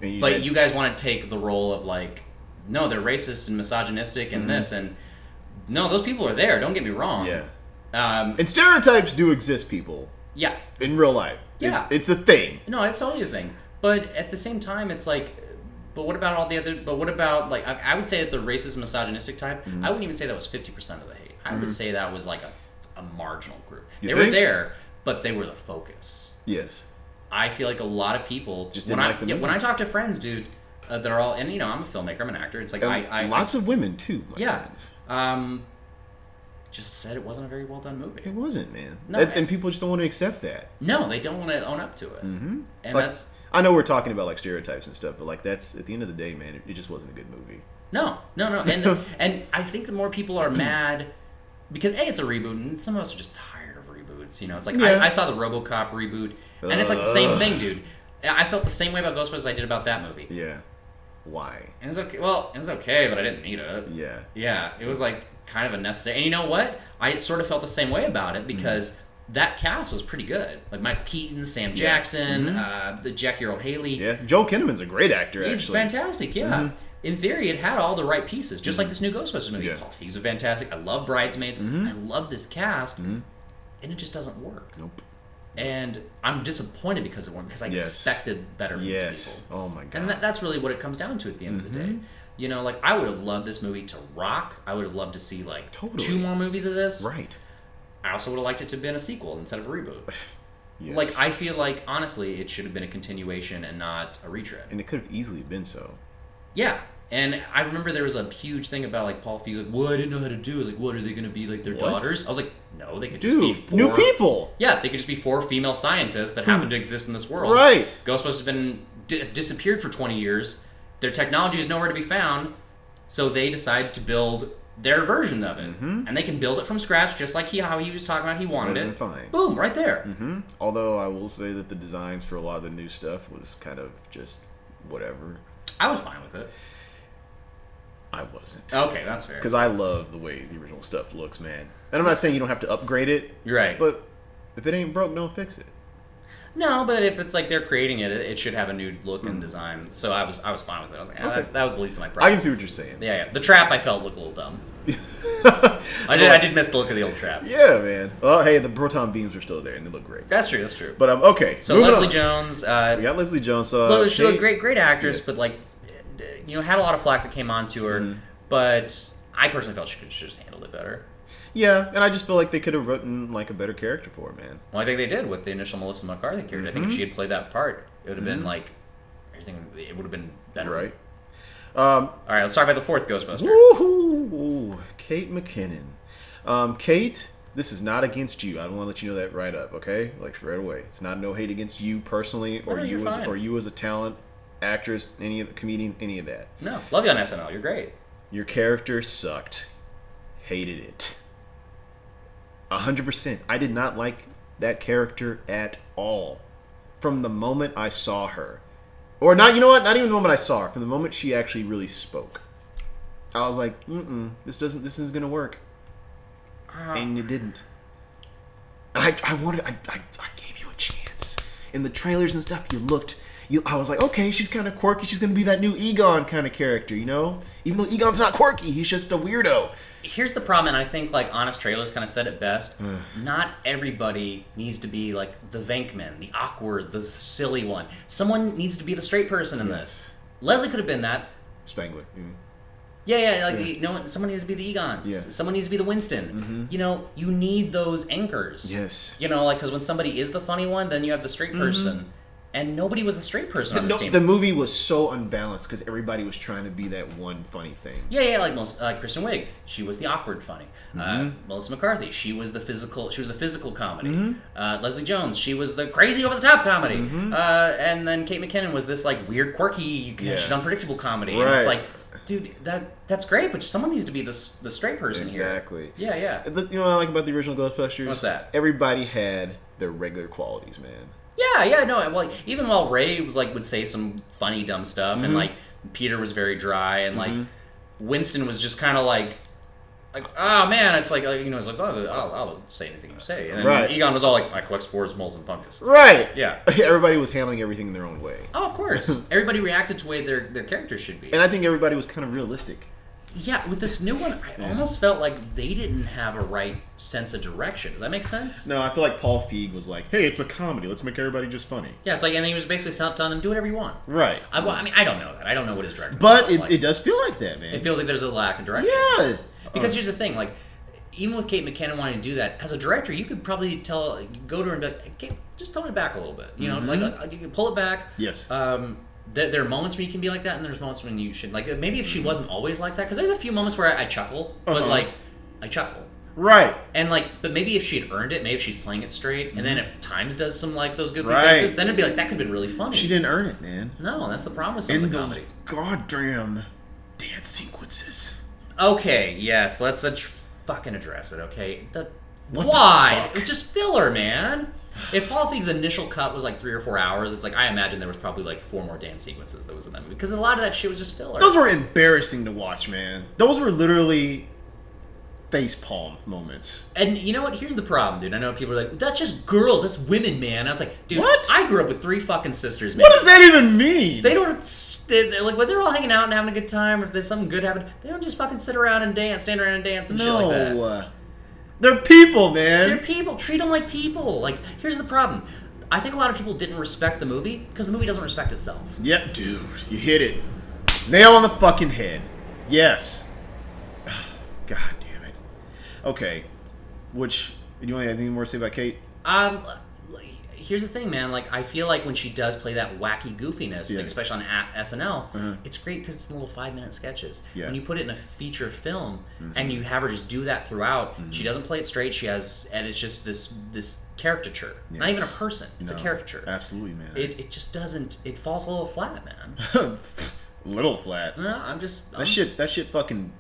And you guys want to take the role of like, no, they're racist and misogynistic and this, and no, those people are there. Don't get me wrong. Yeah. And stereotypes do exist, people. Yeah. In real life. Yeah. It's a thing. No, it's totally a thing. But at the same time, it's like, but what about all the other? But what about like? I would say that the racist, misogynistic type. I wouldn't even say that was 50% of the hate. I would say that was like a marginal group. They were there, but they were the focus. Yes. I feel like a lot of people just didn't like the movie. When I talk to friends, dude, they're all, and I'm a filmmaker, I'm an actor. It's like lots of women too. My friends. Just said it wasn't a very well done movie. It wasn't, man. No, and people just don't want to accept that. No, they don't want to own up to it. Mm-hmm. And like, that's. I know we're talking about like stereotypes and stuff, but like that's at the end of the day, man. It just wasn't a good movie. No, and I think the more people are mad because it's a reboot, and some of us are just tired of reboots. It's like I saw the RoboCop reboot, and it's like the same thing, dude. I felt the same way about Ghostbusters as I did about that movie. Yeah. Why? And it was okay. Well, it was okay, but I didn't need it. Yeah. Yeah, it was like kind of unnecessary. And you know what? I sort of felt the same way about it because that cast was pretty good. Like Michael Keaton, Sam Jackson, the Jackie Earle Haley. Yeah, Joel Kinnaman's a great actor. He's fantastic. Yeah. In theory, it had all the right pieces, just like this new Ghostbusters movie. Yeah. Paul Feig's a fantastic. I love Bridesmaids. I love this cast, and it just doesn't work. Nope. And I'm disappointed because it won't, because I expected better from these people. Oh my god. And that's really what it comes down to at the end of the day. Like I would have loved this movie to rock. I would have loved to see like 2 more movies of this. Right. I also would have liked it to have been a sequel instead of a reboot. Yes. Like I feel like honestly, it should have been a continuation and not a retread. And it could have easily been so. Yeah. And I remember there was a huge thing about like Paul Feig's like, well, I didn't know how to do it. Like, what are they going to be like their daughters? I was like, no, they could just be 4 new people. Yeah, they could just be 4 female scientists that happen to exist in this world. Right. Ghostbusters have been disappeared for 20 years. Their technology is nowhere to be found. So they decide to build their version of it, and they can build it from scratch, just like how he was talking about. He wanted it. Fine. Boom, right there. Although I will say that the designs for a lot of the new stuff was kind of just whatever. I was fine with it. I wasn't. Okay, that's fair. Because I love the way the original stuff looks, man. And I'm not saying you don't have to upgrade it. You're right. But if it ain't broke, don't fix it. No, but if it's like they're creating it, it should have a new look and design. So I was fine with it. I was like, Okay. that was the least of my I problems. can see what you're saying. Yeah. The trap I felt looked a little dumb. I did miss the look of the old trap. Yeah, man. Well, hey, the proton beams are still there, and they look great. That's true. But okay. So Leslie Jones. We got Leslie Jones. She looked great actress, but like, had a lot of flack that came onto her. But I personally felt she could have just handled it better. Yeah, and I just feel like they could have written like a better character for her, man. Well, I think they did with the initial Melissa McCarthy character. I think if she had played that part, it would have been like everything. It would have been better. Right. All right, let's talk about the 4th Ghostbuster. Woohoo! Kate McKinnon. Kate, this is not against you. I don't want to let you know that right up, okay? Like right away. It's not no hate against you personally, or you as a talent, actress, any of the comedian, any of that. No, love you on SNL. You're great. Your character sucked. Hated it. 100%. I did not like that character at all. From the moment I saw her. Or not, you know what? Not even the moment I saw her. From the moment she actually really spoke. I was like, this isn't gonna work, and it didn't. And I gave you a chance. In the trailers and stuff, I was like, okay, she's kind of quirky. She's gonna be that new Egon kind of character, you know? Even though Egon's not quirky, he's just a weirdo. Here's the problem, and I think like honest trailers kind of said it best. Not everybody needs to be like the Venkman, the awkward, the silly one. Someone needs to be the straight person in this. Leslie could have been that. Spangler. Mm-hmm. Yeah. Someone needs to be the Egons. Yeah. Someone needs to be the Winston. Mm-hmm. You need those anchors. Yes. Because when somebody is the funny one, then you have the straight person. And nobody was the straight person on this team. The movie was so unbalanced because everybody was trying to be that one funny thing. Yeah, like Kristen Wiig, she was the awkward funny. Melissa McCarthy, she was the physical comedy. Leslie Jones, she was the crazy over the top comedy. And then Kate McKinnon was this like weird, quirky, she's unpredictable comedy. Right. And it's like, dude, that's great, but someone needs to be the straight person here. Exactly. Yeah. You know what I like about the original Ghostbusters? What's that? Everybody had their regular qualities, man. Yeah, no. Well, even while Ray was like would say some funny dumb stuff, and like Peter was very dry, and like Winston was just kind of like, oh man, it's like it's like I'll say anything you say, and then Egon was all like, I collect spores, molds, and fungus. Right. Yeah. Everybody was handling everything in their own way. Oh, of course. Everybody reacted to the way their characters should be. And I think everybody was kind of realistic. Yeah, with this new one, I almost felt like they didn't have a right sense of direction. Does that make sense? No, I feel like Paul Feig was like, hey, it's a comedy. Let's make everybody just funny. Yeah, it's like, and he was basically telling them, do whatever you want. Right. I mean, I don't know that. I don't know what his direction But was like. It does feel like that, man. It feels like there's a lack of direction. Yeah. Because here's the thing, like, even with Kate McKinnon wanting to do that, as a director, you could probably go to her and be like, hey, Kate, just tone it back a little bit. You know, like you can pull it back. Yes. There are moments where you can be like that, and there's moments when you should. Like, maybe if she wasn't always like that, because there's a few moments where I chuckle, but like, I chuckle. Right. And like, but maybe if she had earned it, maybe if she's playing it straight, and then at times does some like those goofy faces, then it'd be like, that could have been really funny. She didn't earn it, man. No, that's the problem with some of the comedy. Goddamn dance sequences. Okay, yes, let's fucking address it, okay? What why? the fuck? It's just filler, man. If Paul Feig's initial cut was like 3 or 4 hours, it's like I imagine there was probably like 4 more dance sequences that was in that movie, because a lot of that shit was just filler. Those were embarrassing to watch, man. Those were literally facepalm moments. And you know what? Here's the problem, dude. I know people are like, that's just girls. That's women, man. I was like, dude, what? I grew up with 3 fucking sisters, man. What does that even mean? They don't, like, when they're all hanging out and having a good time, or if there's something good happening, they don't just fucking sit around and dance, stand around and dance and shit like that. No. They're people, man. They're people. Treat them like people. Like, here's the problem. I think a lot of people didn't respect the movie because the movie doesn't respect itself. Yep, dude. You hit it. Nail on the fucking head. Yes. God damn it. Okay. Do you want anything more to say about Kate? Here's the thing, man. Like, I feel like when she does play that wacky goofiness, like, especially on SNL, it's great because it's in little 5-minute sketches. Yeah. When you put it in a feature film and you have her just do that throughout, she doesn't play it straight. And it's just this caricature. Yes. Not even a person. It's a caricature. Absolutely, man. It just doesn't. It falls a little flat, man. Little flat. No, that shit fucking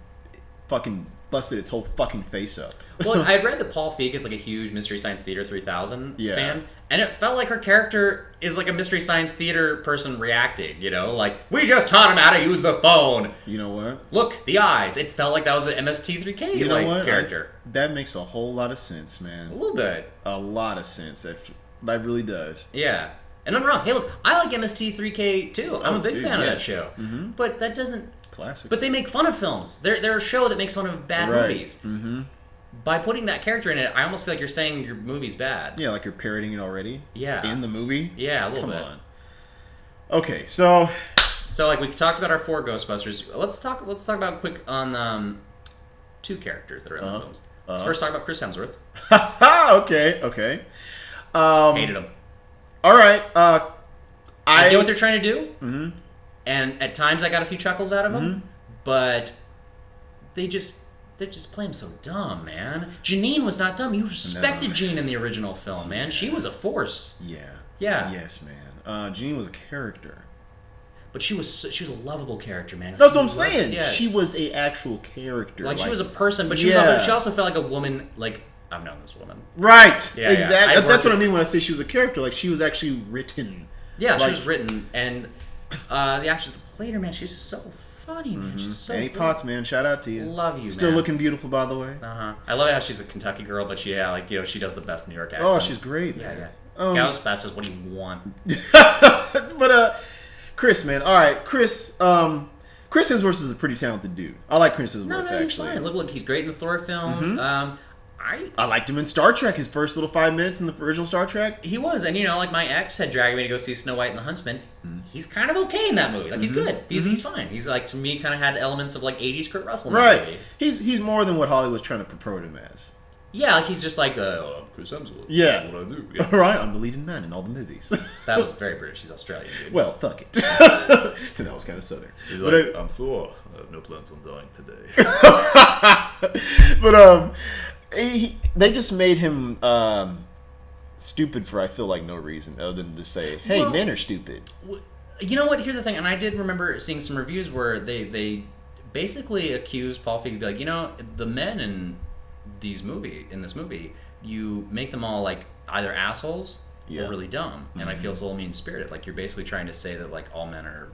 busted its whole fucking face up. Well, I read that Paul Feig is like a huge Mystery Science Theater 3000 fan, and it felt like her character is like a Mystery Science Theater person reacting, like, we just taught him how to use the phone. You know what? Look, the eyes. It felt like that was an MST3K character. That makes a whole lot of sense, man. A little bit. A lot of sense. That really does. Yeah. And I'm wrong. Hey, look, I like MST3K too. I'm a big fan of that show. Mm-hmm. But that doesn't... Classic. But they make fun of films. They're a show that makes fun of bad movies. Mm-hmm. By putting that character in it, I almost feel like you're saying your movie's bad. Yeah, like you're parodying it already. Yeah. In the movie. Yeah, a little bit. Come on. Okay, so like we talked about our 4 Ghostbusters. Let's talk about quick on 2 characters that are in the films. Let's first talk about Chris Hemsworth. Okay. Hated him. All right. I get what they're trying to do. Mm-hmm. And at times I got a few chuckles out of them, but they're just playing him so dumb, man. Janine was not dumb. You respected Jean in the original film, man. She was a force. Yeah. Yes, man. Janine was a character, but she was a lovable character, man. That's what I'm saying. Yeah. She was a actual character. Like she was a person, but she also felt like a woman. Like, I've known this woman. Right. Yeah, exactly. Yeah. That's what I mean when I say she was a character. Like she was actually written. Yeah, she was written, and the actress that played her, man, she's so funny, man. She's so Annie good. Potts, man, shout out to you. Love you, Still man. looking beautiful, by the way. I love how she's a Kentucky girl, but she does the best New York accent. Oh, she's great, man. Yeah. Oh. Ghostbusters, what do you want? But Chris, man. All right, Chris. Chris Hemsworth is a pretty talented dude. I like Chris Hemsworth, No, he's actually. fine. Look, he's great in the Thor films. I liked him in Star Trek. His first little 5 minutes in the original Star Trek. He was, and like my ex had dragged me to go see Snow White and the Huntsman. He's kind of okay in that movie. Like he's good. He's fine. He's like, to me, kind of had elements of like 80s Kurt Russell in that movie. He's more than what Hollywood's trying to purport him as. Yeah, like he's just like I'm Chris Hemsworth. Yeah. That's what I do. Yeah. All right, I'm the leading man in all the movies. That was very British. He's Australian, dude. Well, fuck it. And that was kind of southern. He's But like, I'm Thor. I have no plans on dying today. But they just made him stupid for I feel like no reason other than to say, hey, men are stupid. You know what? Here's the thing, and I did remember seeing some reviews where they basically accused Paul Feig, like, the men in this movie, you make them all like either assholes or really dumb, and I feel it's a little mean spirited. Like you're basically trying to say that like all men are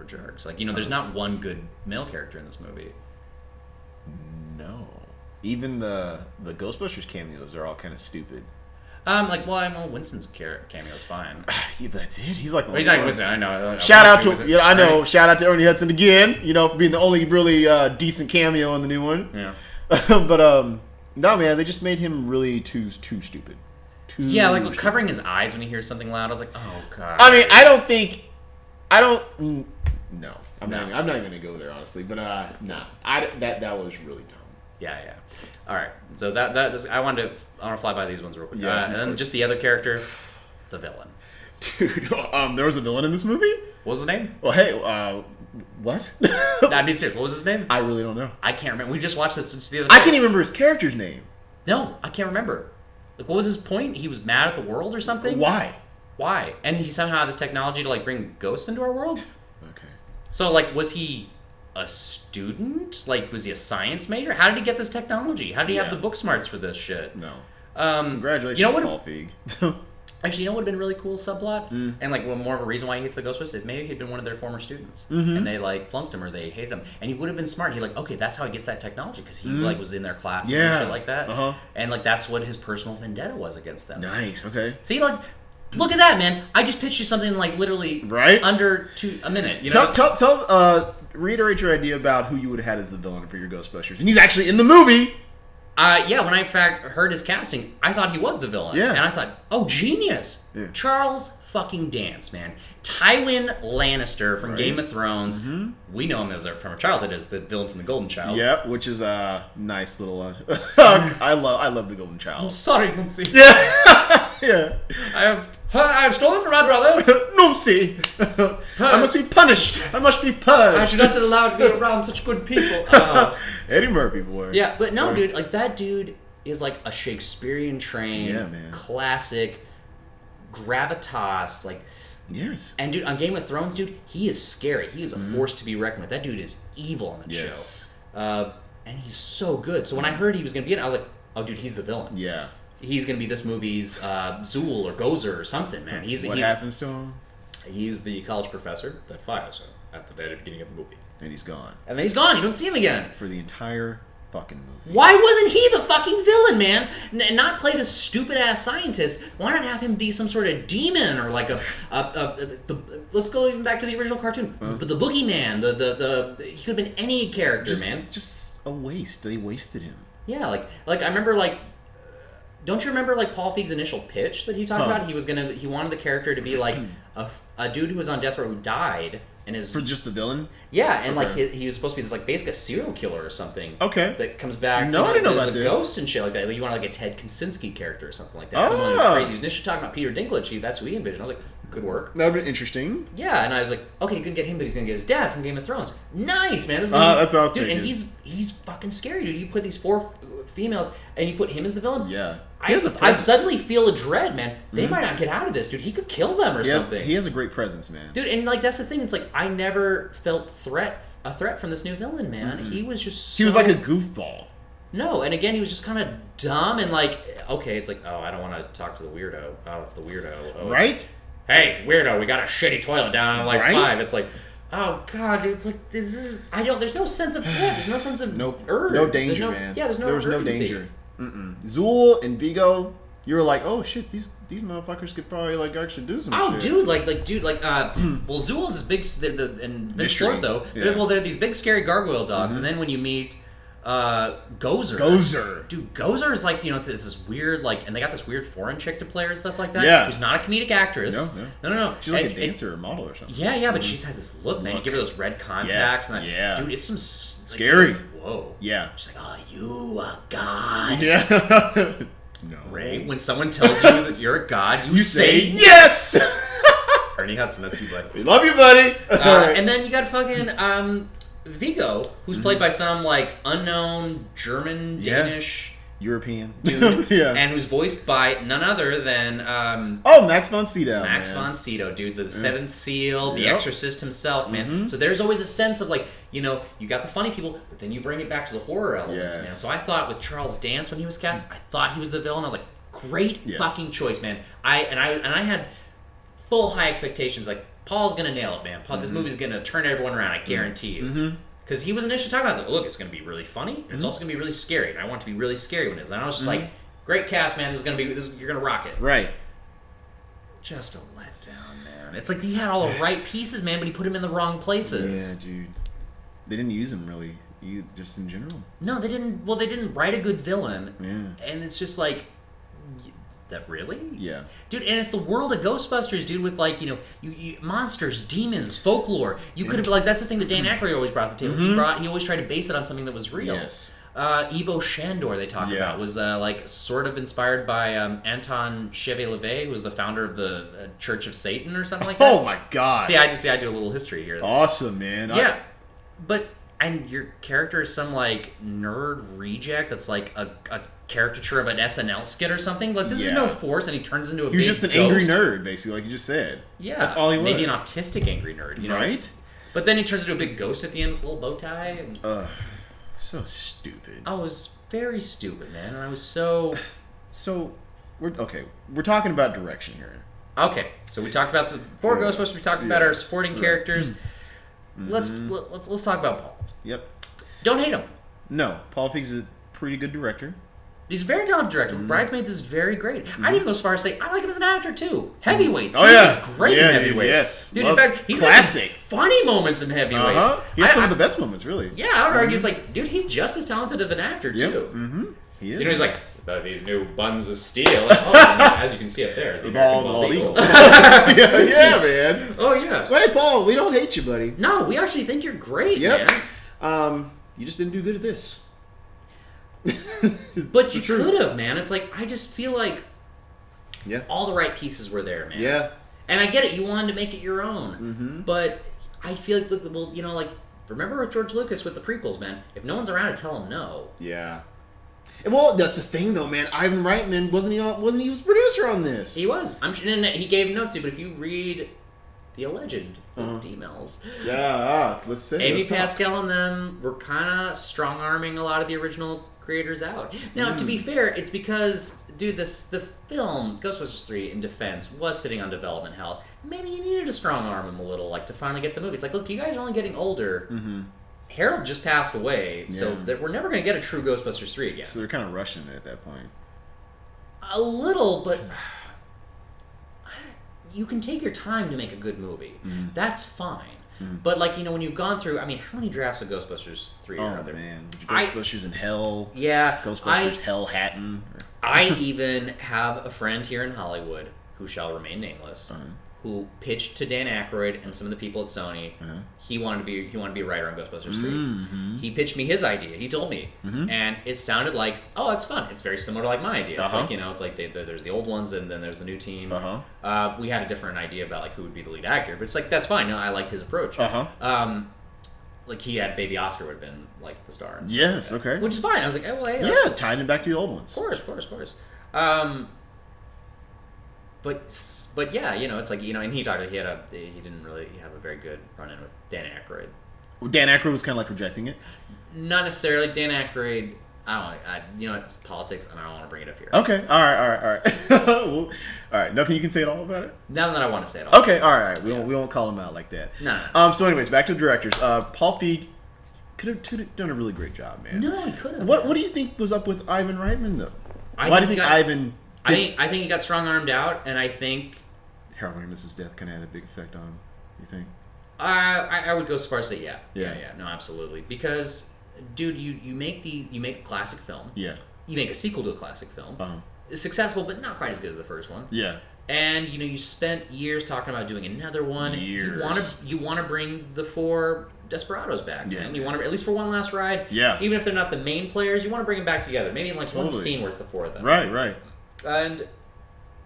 jerks. Like there's not one good male character in this movie. No, even the Ghostbusters cameos are all kind of stupid. Winston's cameo is fine. Yeah, but that's it. He's like, He's not Winston. I know. Shout out to Ernie Hudson again. For being the only really decent cameo in the new one. Yeah. But no, man, they just made him really too stupid. Covering his eyes when he hears something loud. I was like, oh god. I mean, no, I'm not even gonna go there honestly. But that was really dumb. Yeah. All right. So I want to fly by these ones real quick. Yeah, and then just the other character, the villain. Dude, there was a villain in this movie? What was his name? Well, hey, what? I'm being serious. What was his name? I really don't know. I can't remember. We just watched this the other day. I can't even remember his character's name. No, I can't remember. Like, what was his point? He was mad at the world or something? Why? And he somehow had this technology to, like, bring ghosts into our world? Okay. So, like, was he a student? Like, was he a science major? How did he get this technology? How did he have the book smarts for this shit? No. Congratulations, Paul Feig. Actually, what would have been a really cool subplot? And, like, more of a reason why he hates the Ghostbusters is maybe he'd been one of their former students. And they, like, flunked him or they hated him. And he would have been smart. He, like, okay, that's how he gets that technology because he, like, was in their classes and shit like that. And, like, that's what his personal vendetta was against them. Nice, okay. See, like, look at that, man. I just pitched you something, like, literally under a minute. Reiterate your idea about who you would have had as the villain for your Ghostbusters. And he's actually in the movie. When I in fact heard his casting, I thought he was the villain. Yeah. And I thought, oh, genius. Yeah. Charles fucking Dance, man. Tywin Lannister from Game of Thrones. We know him from our childhood as the villain from The Golden Child. Yeah, which is a nice little I love The Golden Child. I'm sorry, Nuncy. Yeah. I have stolen from my brother. Nuncy. I must be punished. I must be purged. I should not allow to be around such good people. Eddie Murphy, boy. Yeah, but no, dude. Like, that dude is like a Shakespearean trained, classic gravitas. Like, yes. And dude, on Game of Thrones, dude, he is scary. He is a force to be reckoned with. That dude is evil on that show. And he's so good. So when I heard he was gonna be in it, I was like, oh, dude, he's the villain. Yeah. He's gonna be this movie's Zool or Gozer or something, man. What happens to him? He's the college professor that fires him at the very beginning of the movie. And he's gone. And then he's gone. You don't see him again. For the entire fucking movie. Why wasn't he the fucking villain, man? And not play this stupid-ass scientist. Why not have him be some sort of demon or like let's go even back to the original cartoon. But the boogeyman, he could have been any character, man. Just a waste. They wasted him. Yeah, like I remember, like, don't you remember, like, Paul Feig's initial pitch that he talked about? He wanted the character to be like a dude who was on death row who died and is for just the villain. Yeah, and like he was supposed to be this, like, basically a serial killer or something. Okay. That comes back. No, I didn't know about this. this. A ghost and shit like that. Like, you want like a Ted Kaczynski character or something like that. Someone who's crazy. He was initially talking about Peter Dinklage. That's who he envisioned. I was like, good work. That would be interesting. Yeah, and I was like, okay, he couldn't get him, but he's gonna get his dad from Game of Thrones. Nice, man. This that's awesome, dude. And he's fucking scary, dude. You put these 4 females and you put him as the villain. Yeah. I suddenly feel a dread, man. They might not get out of this, dude. He could kill them or something. He has a great presence, man. Dude, and like that's the thing. It's like I never felt a threat from this new villain, man. He was just he was like a goofball. No, and again, he was just kind of dumb and like, okay, it's like, oh, I don't want to talk to the weirdo. Oh, it's the weirdo. Oh, right? Hey, weirdo, we got a shitty toilet down on like 5. It's like, Oh God, dude! Like this is. I don't. There's no sense of threat. There's no sense of urge. No danger, There's man. Yeah, there's no. There was urgency. no danger. Zool and Vigo, you were like, oh shit, these motherfuckers could probably like actually do some shit. Dude, well, Zool's is big, and Vince Mystery. Short though. Yeah. Well, they're these big scary gargoyle dogs, and then when you meet Gozer. Dude, Gozer is like, it's this weird, like, and they got this weird foreign chick to play her and stuff like that. Yeah. Who's not a comedic actress. No. She's like a dancer or model or something. Yeah, but she has this look, man. You give her those red contacts. And dude, it's some... Scary. Whoa. Yeah. She's like, oh, you a god. Yeah. No. Ray, when someone tells you that you're a god, you say yes! Ernie Hudson, that's you, bud. We love you, buddy. And then you got fucking Vigo, who's played by some like unknown German, Danish European dude, yeah, and who's voiced by none other than Max von Sydow. Max von Sydow, dude, the Seventh Seal, the Exorcist himself, man. So there's always a sense of like, you got the funny people, but then you bring it back to the horror elements, man. So I thought with Charles Dance when he was cast, I thought he was the villain. I was like, great fucking choice, man. I had full high expectations. Like, Paul's gonna nail it, man. Paul, this movie's gonna turn everyone around. I guarantee you. Because he was initially talking about, look, it's going to be really funny. It's also going to be really scary. And I want it to be really scary when it is. And I was just like, great cast, man. This is going to be, you're going to rock it. Right. Just a letdown, man. It's like he had all the right pieces, man, but he put them in the wrong places. Yeah, dude. They didn't use him really, just in general. No, they didn't. Well, they didn't write a good villain. Yeah. And it's just like, that really? Yeah. Dude, and it's the world of Ghostbusters, dude, with like, you monsters, demons, folklore. You could have, like, that's the thing that Dan Aykroyd always brought to the table. He always tried to base it on something that was real. Yes. Ivo Shandor, they talk about, was like sort of inspired by Anton Chevet-Levet, who was the founder of the Church of Satan or something like that. Oh my god. See, I do a little history here. Awesome, man. Yeah. And your character is some like nerd reject that's like a caricature of an SNL skit or something. Like, this is no force, and he turns into a big He was just an angry nerd, basically, like you just said. Yeah. That's all he was. Maybe an autistic angry nerd, Right? But then he turns into a big ghost at the end with a little bow tie. And... so stupid. I was very stupid, man, and I was so... So, we're talking about direction here. Okay, so we talked about the four Ghostbusters, we talked about our supporting characters. Let's talk about Paul. Yep. Don't hate him. No, Paul Feig's a pretty good director. He's a very talented director. Bridesmaids is very great. I'd even go as far as say I like him as an actor too. Heavyweights. Oh, he yeah. is great in Heavyweights. Yes. Dude, in fact, he's classic. got some funny moments in Heavyweights. He has some of the best moments, really. Yeah, I would argue it's like, dude, he's just as talented of an actor too. He is. He's like, these new buns of steel. Like, oh, as you can see up there, is the American bald eagle. Eagle. yeah, man. Oh yeah. So hey, Paul, we don't hate you, buddy. No, we actually think you're great, Yep. man. You just didn't do good at this. But you could have, man. It's like, I just feel like all the right pieces were there, man. Yeah. And I get it. You wanted to make it your own. But I feel like, well, like, remember with George Lucas with the prequels, man. If no one's around to tell him no. Yeah. Well, that's the thing, though, man. Ivan Reitman he was producer on this? He was. I'm sure, and he gave notes to. But if you read the alleged emails, let's say Amy Pascal and them were kind of strong arming a lot of the original creators out. Now, to be fair, it's because, dude, the film Ghostbusters 3 in defense was sitting on development hell. Maybe you needed to strong arm them a little, like, to finally get the movie. It's like, look, you guys are only getting older. Harold just passed away, so that we're never going to get a true Ghostbusters 3 again. So they're kind of rushing it at that point. A little, but you can take your time to make a good movie. That's fine. But, like, when you've gone through, I mean, how many drafts of Ghostbusters 3 are there? Oh, man. Ghostbusters in Hell. Yeah. Ghostbusters Hell Hatton. I even have a friend here in Hollywood, who shall remain nameless, who pitched to Dan Aykroyd and some of the people at Sony. He wanted to be a writer on Ghostbusters 3. He pitched me his idea. He told me, and it sounded like, oh, that's fun. It's very similar to like my idea. It's like, it's like there's the old ones and then there's the new team. We had a different idea about like who would be the lead actor, but it's like that's fine. No, I liked his approach. Like he had Baby Oscar would have been like the star. And yes, like okay. Which is fine. I was like, oh, well, hey, tying it back to the old ones. Of course. But yeah, it's like, and he talked about he didn't really have a very good run-in with Dan Aykroyd. Dan Aykroyd was kind of like rejecting it? Not necessarily. Dan Aykroyd, You know, it's politics, and I don't want to bring it up here. Okay. All right. Well, all right. Nothing you can say at all about it? Now that I want to say it all. Okay. All right. We won't call him out like that. No. So anyways, back to the directors. Paul Feig could have done a really great job, man. No, he could have. What do you think was up with Ivan Reitman, though? Why do you think Ivan... I think he got strong-armed out, and I think... Harold Ramis's death kind of had a big effect on him, you think? I would go so far as to say yeah. Yeah. No, absolutely. Because, dude, you make a classic film. Yeah. You make a sequel to a classic film. It's successful, but not quite as good as the first one. Yeah. And you spent years talking about doing another one. Years. You want to bring the 4 Desperados back. Yeah. Man. You want to, at least for one last ride. Yeah. Even if they're not the main players, you want to bring them back together. Maybe in like one scene where it's the 4 of them. Right. And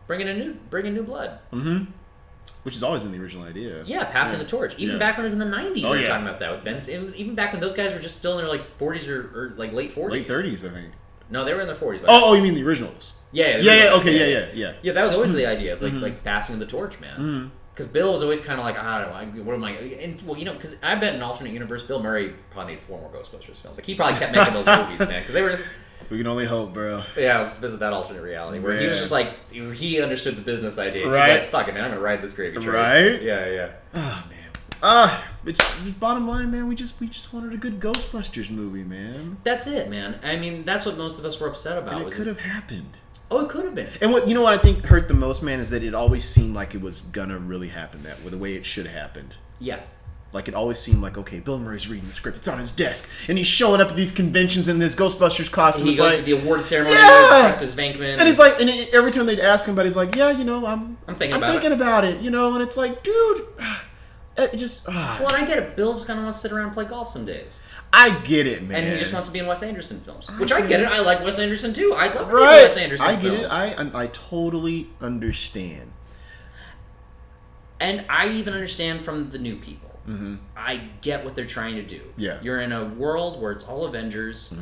bring in new blood. Mm-hmm. Which has always been the original idea. Yeah, passing the torch. Even back when it was in the 90s, they were talking about that with Ben. Even back when those guys were just still in their like 40s or like late 40s. Late 30s, I think. No, they were in their 40s. Oh, you mean the originals? Yeah. Okay. Yeah, that was always the idea of like passing the torch, man. Because Bill was always kind of like, I don't know, what am I? And well, because I bet in an alternate universe, Bill Murray probably made 4 more Ghostbusters films. Like he probably kept making those movies, man, because they were just. We can only hope, bro. Yeah, let's visit that alternate reality where he was just like, he understood the business idea. Right. He's like, fuck it, man, I'm gonna ride this gravy train. Right? Yeah. Oh man. It's bottom line, man. We just wanted a good Ghostbusters movie, man. That's it, man. I mean, that's what most of us were upset about. And it could have happened. Oh, it could have been. And what I think hurt the most, man, is that it always seemed like it was gonna really happen that way, the way it should have happened. Yeah. Like it always seemed like, okay, Bill Murray's reading the script, it's on his desk, and he's showing up at these conventions in this Ghostbusters costume. He goes to the award ceremony with Festus Venkman. And he's like, every time they'd ask him about it, he's like, yeah, I'm thinking about it, and it's like, dude, it just. Well, and I get it. Bill just kind of wants to sit around and play golf some days. I get it, man. And he just wants to be in Wes Anderson films, which I get it. I like Wes Anderson too. I love right. Wes Anderson I get films. it. I totally understand. And I even understand from the new people. Mm-hmm. I get what they're trying to do. Yeah. You're in a world where it's all Avengers,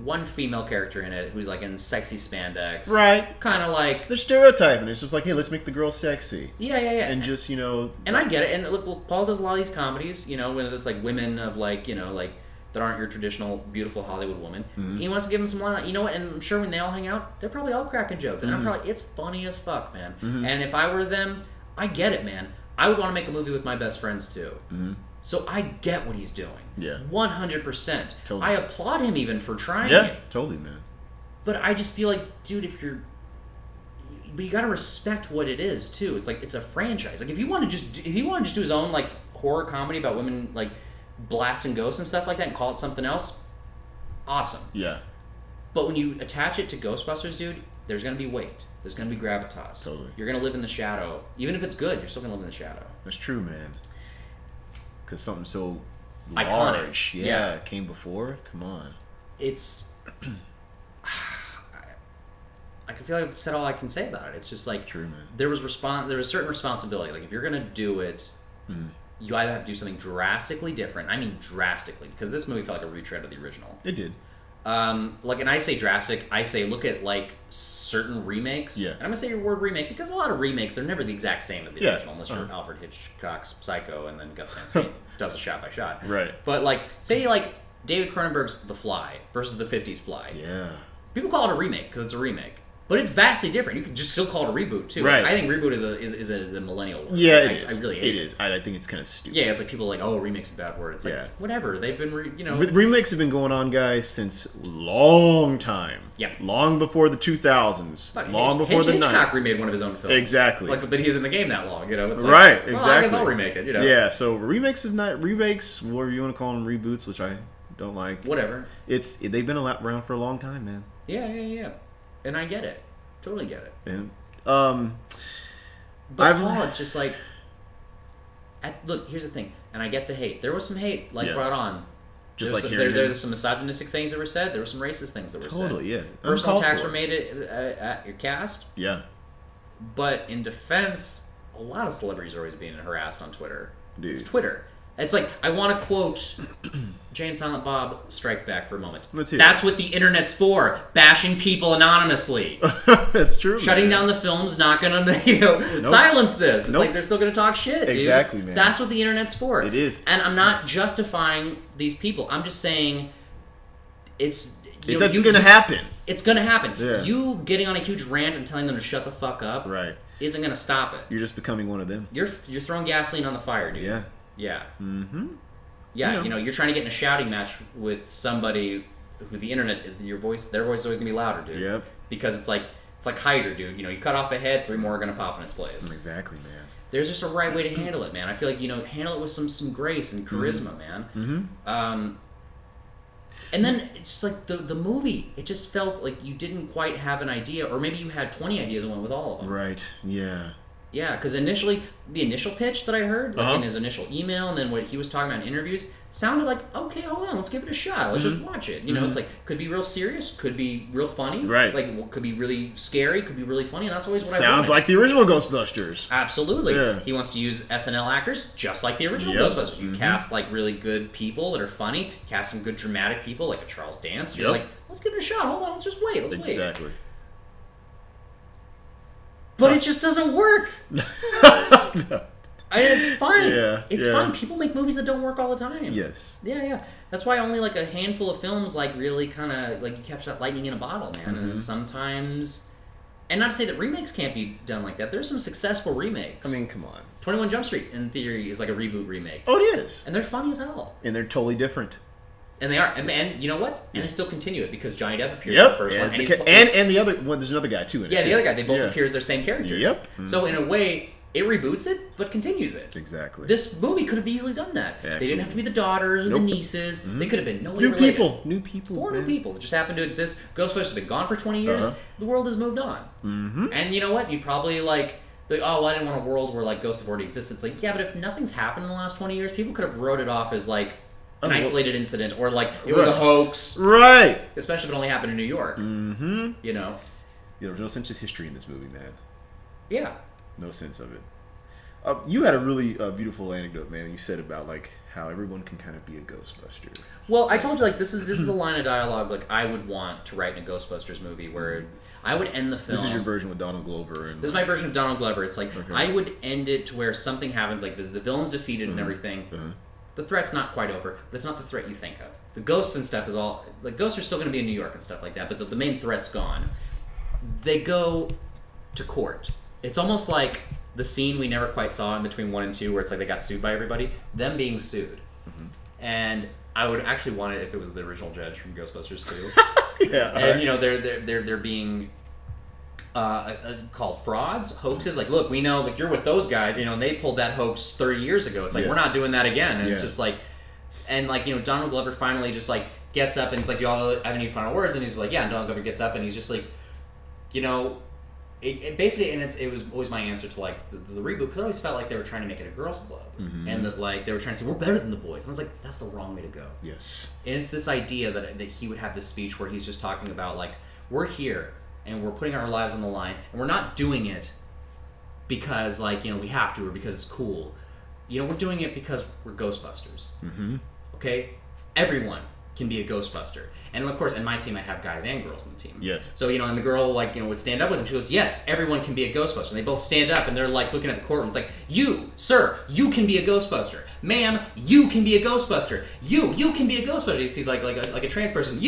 one female character in it who's like in sexy spandex. Right. Kind of like... They're stereotyping. It's just like, hey, let's make the girl sexy. Yeah. And just, And I get it. And look, Paul does a lot of these comedies, when it's like women of like, like... that aren't your traditional beautiful Hollywood woman. He wants to give them some line. You know what? And I'm sure when they all hang out, they're probably all cracking jokes. And I'm probably, it's funny as fuck, man. And if I were them, I get it, man. I would want to make a movie with my best friends too. So I get what he's doing. Yeah. 100%. Totally. I applaud him even for trying Yeah, it. totally, man. But I just feel like, dude, but you gotta respect what it is too. It's like it's a franchise. Like if he want to just do his own like horror comedy about women like blasting ghosts and stuff like that and call it something else, awesome. Yeah. But when you attach it to Ghostbusters, dude, there's gonna be weight. There's gonna be gravitas. Totally. You're gonna live in the shadow. Even if it's good, you're still gonna live in the shadow. That's true, man. Because something so iconic. Large, yeah, came before. Come on. It's. I feel like I've said all I can say about it. It's just like true, man. There was certain responsibility. Like if you're gonna do it, you either have to do something drastically different. I mean drastically, because this movie felt like a retread of the original. It did. And I say drastic, I say look at like certain remakes. Yeah. And I'm gonna say your word remake because a lot of remakes they're never the exact same as the original, unless you're Alfred Hitchcock's Psycho and then Gus Van Sant does it shot by shot. Right. But like say like David Cronenberg's The Fly versus the 50s Fly. Yeah. People call it a remake because it's a remake. But it's vastly different. You could just still call it a reboot too. Right. I think reboot is a millennial word. Yeah, it is. I really hate it. It is. I think it's kind of stupid. Yeah, it's like people are like, oh, remake's a bad word. It's like, whatever. They've been, Remakes have been going on, guys, since long time. Yeah. Long before the 2000s. Long before the 90s. Hitchcock remade one of his own films. Exactly. Like, but he was in the game that long, It's like, right, well, exactly. I guess I'll remake it, Yeah, so remakes, whatever you want to call them, reboots, which I don't like. Whatever. They've been around for a long time, man. Yeah. And I get it. Totally get it. And, but Paul, it's just like, look, here's the thing, and I get the hate. There was some hate, brought on. Just like there's some misogynistic things that were said. There were some racist things that were said. Totally, yeah. Personal attacks were made at your cast. Yeah. But in defense, a lot of celebrities are always being harassed on Twitter. Dude. It's Twitter. It's like, I want to quote Jay and Silent Bob Strike Back for a moment. Let's hear That's what the internet's for. Bashing people anonymously. That's true, Shutting down the film's not going to, silence this. It's like they're still going to talk shit, dude. Exactly, man. That's what the internet's for. It is. And I'm not justifying these people. I'm just saying That's going to happen. It's going to happen. Yeah. You getting on a huge rant and telling them to shut the fuck up isn't going to stop it. You're just becoming one of them. You're throwing gasoline on the fire, dude. Yeah. Yeah. Mm-hmm. Yeah, you're trying to get in a shouting match with somebody who the internet is their voice is always going to be louder, dude. Yep. Because it's like Hydra, dude. You cut off a head, 3 more are going to pop in its place. Exactly, man. There's just a right way to handle it, man. I feel like handle it with some grace and charisma, man. Mm-hmm. And then it's like the movie. It just felt like you didn't quite have an idea, or maybe you had 20 ideas and went with all of them. Right. Yeah. Yeah, because initially, the initial pitch that I heard, in his initial email, and then what he was talking about in interviews, sounded like, okay, hold on, let's give it a shot. Let's just watch it. It's like, could be real serious, could be real funny. Right. Like, could be really scary, could be really funny, and that's always what I Sounds like the original Ghostbusters. Absolutely. Yeah. He wants to use SNL actors just like the original Ghostbusters. You cast, really good people that are funny, cast some good dramatic people, like a Charles Dance. You're like, let's give it a shot. Hold on, let's just wait. Let's wait. Exactly. But it just doesn't work. No. It's fine. Yeah, it's fine. People make movies that don't work all the time. Yes. Yeah. That's why only a handful of films really kind of you catch that lightning in a bottle, man. And sometimes, and not to say that remakes can't be done like that. There's some successful remakes. I mean, come on. 21 Jump Street, in theory, is like a reboot remake. Oh, it is. And they're funny as hell. And they're totally different. And they are. And you know what? And they still continue it because Johnny Depp appears in the first one. And the other one, there's another guy too in it. Yeah, the other guy. They both appear as their same characters. Yep. So in a way, it reboots it, but continues it. Exactly. This movie could have easily done that. Absolutely. They didn't have to be the daughters or the nieces. They could have been nobody new related. people. New people. 4 new people that just happen to exist. Ghostbusters have been gone for 20 years. The world has moved on. And you know what? You'd probably oh, well, I didn't want a world where ghosts have already existed. It's like, yeah, but if nothing's happened in the last 20 years, people could have wrote it off as an isolated incident, or it was a hoax. Right. Especially if it only happened in New York. Mm-hmm. Yeah, there's no sense of history in this movie, man. Yeah. No sense of it. You had a really beautiful anecdote, man. You said about how everyone can kind of be a Ghostbuster. Well, I told you this is a line of dialogue I would want to write in a Ghostbusters movie where I would end the film. This is your version with Donald Glover. And this is my version of Donald Glover. It's I would end it to where something happens, the villain's defeated and everything. The threat's not quite over, but it's not the threat you think of. The ghosts and stuff is all... ghosts are still going to be in New York and stuff like that, but the main threat's gone. They go to court. It's almost like the scene we never quite saw in between 1 and 2 where it's they got sued by everybody. Them being sued. And I would actually want it if it was the original judge from Ghostbusters 2. Yeah. And, they're being... called frauds, hoaxes. Look, we know you're with those guys, and they pulled that hoax 30 years ago. It's we're not doing that again. And it's just and Donald Glover finally just gets up and it's do y'all have any final words? And he's yeah. And Donald Glover gets up and he's just it basically, and it was always my answer to the reboot, because I always felt they were trying to make it a girls' club, and that they were trying to say we're better than the boys. And I was that's the wrong way to go. Yes. And it's this idea that he would have this speech where he's just talking about we're here. And we're putting our lives on the line, and we're not doing it because, we have to, or because it's cool. We're doing it because we're Ghostbusters. Okay? Everyone can be a Ghostbuster. And, of course, in my team, I have guys and girls on the team. Yes. So, and the girl, would stand up with him. She goes, yes, everyone can be a Ghostbuster. And they both stand up, and they're, looking at the courtroom. It's you, sir, you can be a Ghostbuster. Ma'am, you can be a Ghostbuster. You can be a Ghostbuster. He's like a trans person.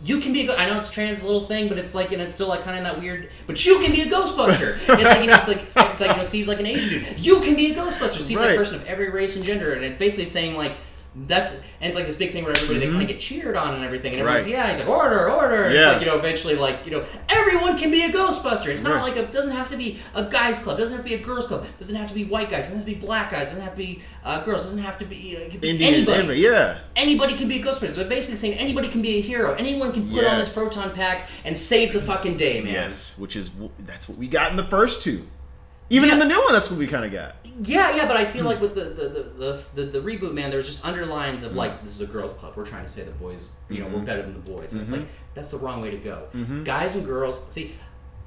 You can be I know it's a trans little thing, but it's and it's still kind of in that weird. But you can be a Ghostbuster. It's sees an Asian dude. You can be a Ghostbuster. Sees a person of every race and gender, and it's basically saying that's, and it's this big thing where everybody they kind of get cheered on and everything, and everyone's he's order. Yeah. It's eventually everyone can be a Ghostbuster. It's not it doesn't have to be a guys club, doesn't have to be a girls club, doesn't have to be white guys, doesn't have to be black guys, doesn't have to be girls, doesn't have to be it could be Indian, anybody. Anybody can be a Ghostbuster. But basically saying anybody can be a hero. Anyone can put on this proton pack and save the fucking day, man. Yes, that's what we got in the first 2. Even in the new one, that's what we kind of got. Yeah, but I feel with the reboot, man, there's just underlines of this is a girls' club. We're trying to say the boys, we're better than the boys, and it's that's the wrong way to go. Guys and girls, see,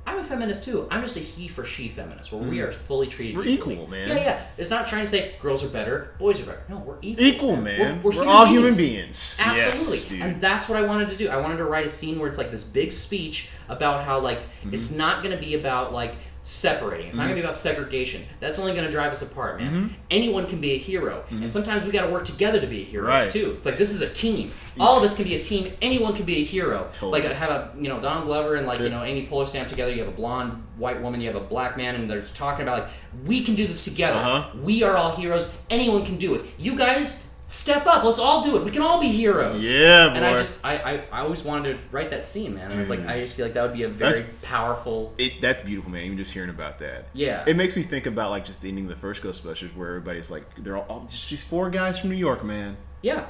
I'm a feminist too. I'm just a he for she feminist, where we are fully treated. We're equally. equal, man. Yeah. It's not trying to say girls are better, boys are better. No, we're equal. Equal, man. We're all human beings. Absolutely. Yes, dude. And that's what I wanted to do. I wanted to write a scene where it's this big speech about how like it's not going to be about like separating. It's not going to be about segregation. That's only going to drive us apart, man. Anyone can be a hero, and sometimes we got to work together to be heroes too. It's like this is a team. All of us can be a team. Anyone can be a hero. Totally. Like have a Donald Glover and like Amy Poehler stand together. You have a blonde white woman. You have a black man, and they're talking about like we can do this together. We are all heroes. Anyone can do it. You guys. Step up, let's all do it. We can all be heroes. Yeah, boy. And I always wanted to write that scene, man. And it's like I just feel like that would be a very powerful. That's beautiful, man. Even just hearing about that. Yeah. It makes me think about like just the ending of the first Ghostbusters, where everybody's like, they're all these 4 guys from New York, man. Yeah.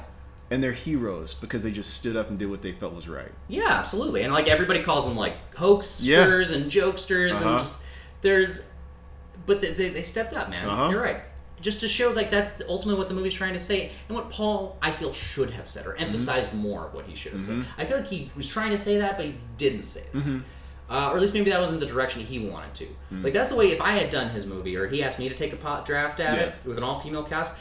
And they're heroes because they just stood up and did what they felt was right. Yeah, absolutely. And like everybody calls them like hoaxers and jokesters and just but they stepped up, man. You're right. Just to show like that's ultimately what the movie's trying to say, and what Paul I feel should have said or emphasized more of what he should have said. I feel like he was trying to say that, but he didn't say that, or at least maybe that wasn't the direction he wanted to. Like that's the way if I had done his movie, or he asked me to take a draft at it with an all-female cast,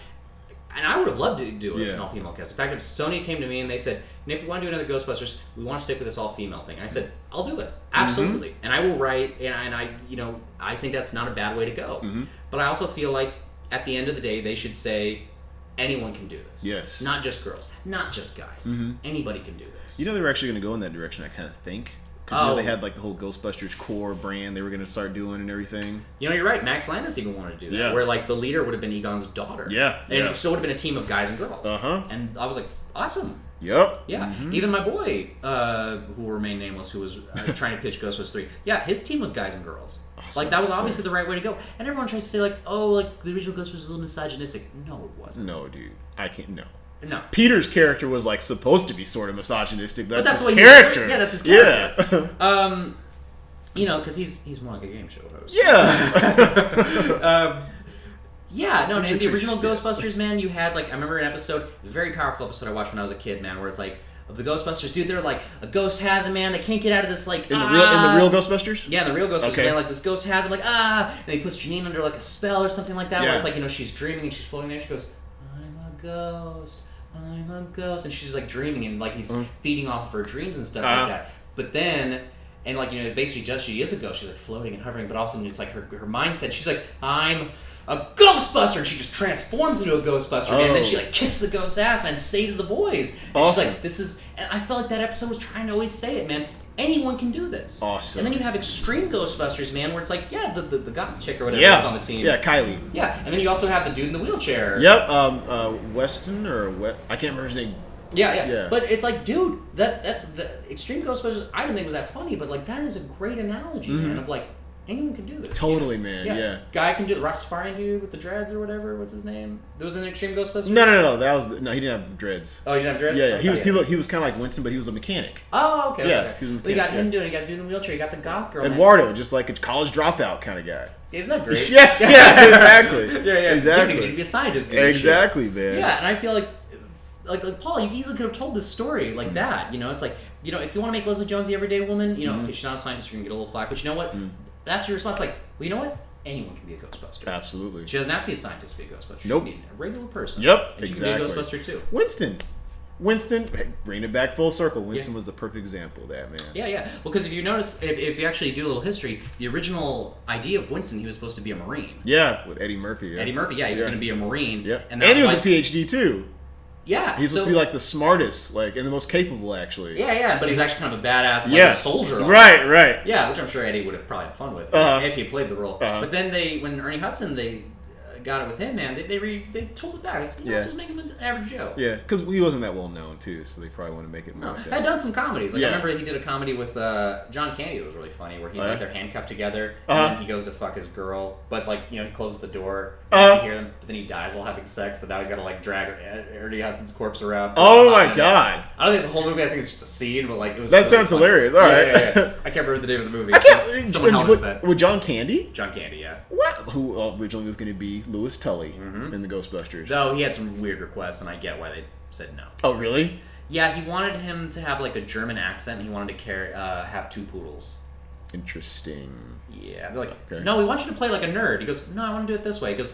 and I would have loved to do it with an all-female cast. In fact, if Sony came to me and they said, "Nick, we want to do another Ghostbusters. We want to stick with this all-female thing," I said, "I'll do it, absolutely," and I will write, and I think that's not a bad way to go. But I also feel like. At the end of the day, they should say, anyone can do this. Yes. Not just girls. Not just guys. Anybody can do this. You know they were actually going to go in that direction, I kind of think. Because they had like the whole Ghostbusters core brand they were going to start doing and everything. You're right. Max Landis even wanted to do that. Yeah. Where like the leader would have been Egon's daughter. Yeah. And it still would have been a team of guys and girls. And I was like, awesome. Yep. Yeah. Even my boy, who will remain nameless, who was trying to pitch Ghostbusters 3. Yeah, his team was guys and girls. Awesome. Like, that was obviously the right way to go. And everyone tries to say, like, oh, like, the original Ghostbusters was a little misogynistic. No, it wasn't. No, dude. I can't, no. No. Peter's character was, like, supposed to be sort of misogynistic, but that's his character. Yeah, that's his character. Yeah. Because he's more like a game show host. Yeah. Yeah, no, in the original Ghostbusters, man, you had, like, I remember an episode, a very powerful episode I watched when I was a kid, man, where it's like, of the Ghostbusters, dude, they're like, a ghost has him, man, they can't get out of this, like, in the real Ghostbusters? Yeah, in the real Ghostbusters, man, like, this ghost has him, like, and he puts Janine under, like, a spell or something like that, where it's like, she's dreaming and she's floating there, she goes, I'm a ghost, and she's, like, dreaming, and, like, he's feeding off of her dreams and stuff like that, but then... And, like, basically, just she is a ghost. She's, like, floating and hovering, but all of a sudden, it's, like, her mindset. She's like, I'm a Ghostbuster! And she just transforms into a Ghostbuster, man. And then she, like, kicks the ghost's ass, man, saves the boys. And she's like, this is... And I felt like that episode was trying to always say it, man. Anyone can do this. Awesome. And then you have Extreme Ghostbusters, man, where it's like, the goth chick or whatever that's on the team. Yeah, Kylie. Yeah, and then you also have the dude in the wheelchair. Yep, Weston or... I can't remember his name. Yeah. But it's like, dude, that's the Extreme Ghostbusters. I didn't think it was that funny, but like that is a great analogy, man. Of like anyone can do this. Totally, man. Yeah. Guy can do the Rastafarian dude with the dreads or whatever. What's his name? There was an Extreme Ghostbusters. No. That was he didn't have dreads. Oh, he didn't have dreads. Yeah. He was kind of like Winston, but he was a mechanic. Oh, okay. Yeah. Okay. Well, you got him doing. You got the dude in the wheelchair. You got the goth girl. Eduardo, just like a college dropout kind of guy. Isn't that great? Yeah. Exactly. Yeah. Exactly. You need to be a scientist. Exactly, man. Yeah, and I feel like. Like Paul, you easily could have told this story like that. It's like, if you want to make Leslie Jones the everyday woman, okay, she's not a scientist, you're going to get a little flack. But you know what? That's your response. Like, well, you know what? Anyone can be a Ghostbuster. Absolutely. She doesn't have to be a scientist to be a Ghostbuster. Nope. She can be a regular person. Yep, and she can be a Ghostbuster too. Winston, bring it back full circle. Winston was the perfect example of that, man. Yeah. Well, because if you notice, if you actually do a little history, the original idea of Winston, he was supposed to be a Marine. Yeah, with Eddie Murphy. Yeah. He was going to be a Marine. Yeah. And he was a PhD too. Yeah. He's supposed to be like the smartest, like, and the most capable, actually. Yeah, but he's actually kind of a badass, like a soldier. Right. Yeah, which I'm sure Eddie would have probably had fun with if he had played the role. But then when Ernie Hudson, they got it with him, man, they told it back. Let's just make him an average Joe. Yeah, because he wasn't that well known, too, so they probably want to make it more like that. I'd done some comedies. Like, I remember he did a comedy with John Candy that was really funny, where he's like, they're handcuffed together, and then he goes to fuck his girl, but, like, he closes the door, and you hear them, but then he dies while having sex, so now he's got to, like, drag Ernie Hudson's corpse around. Oh, my God. I don't think it's a whole movie, I think it's just a scene, but, like, it was that sounds funny. Hilarious. All right. Yeah. I can't remember the name of the movie. Someone help with that. With John Candy? John Candy, yeah. What? Who originally was going to be Louis Tully in the Ghostbusters. Though he had some weird requests, and I get why they said no. Oh, really? Yeah, he wanted him to have, like, a German accent, and he wanted to have 2 poodles. Interesting. Yeah. They're like, no, we want you to play like a nerd. He goes, no, I want to do it this way. He goes,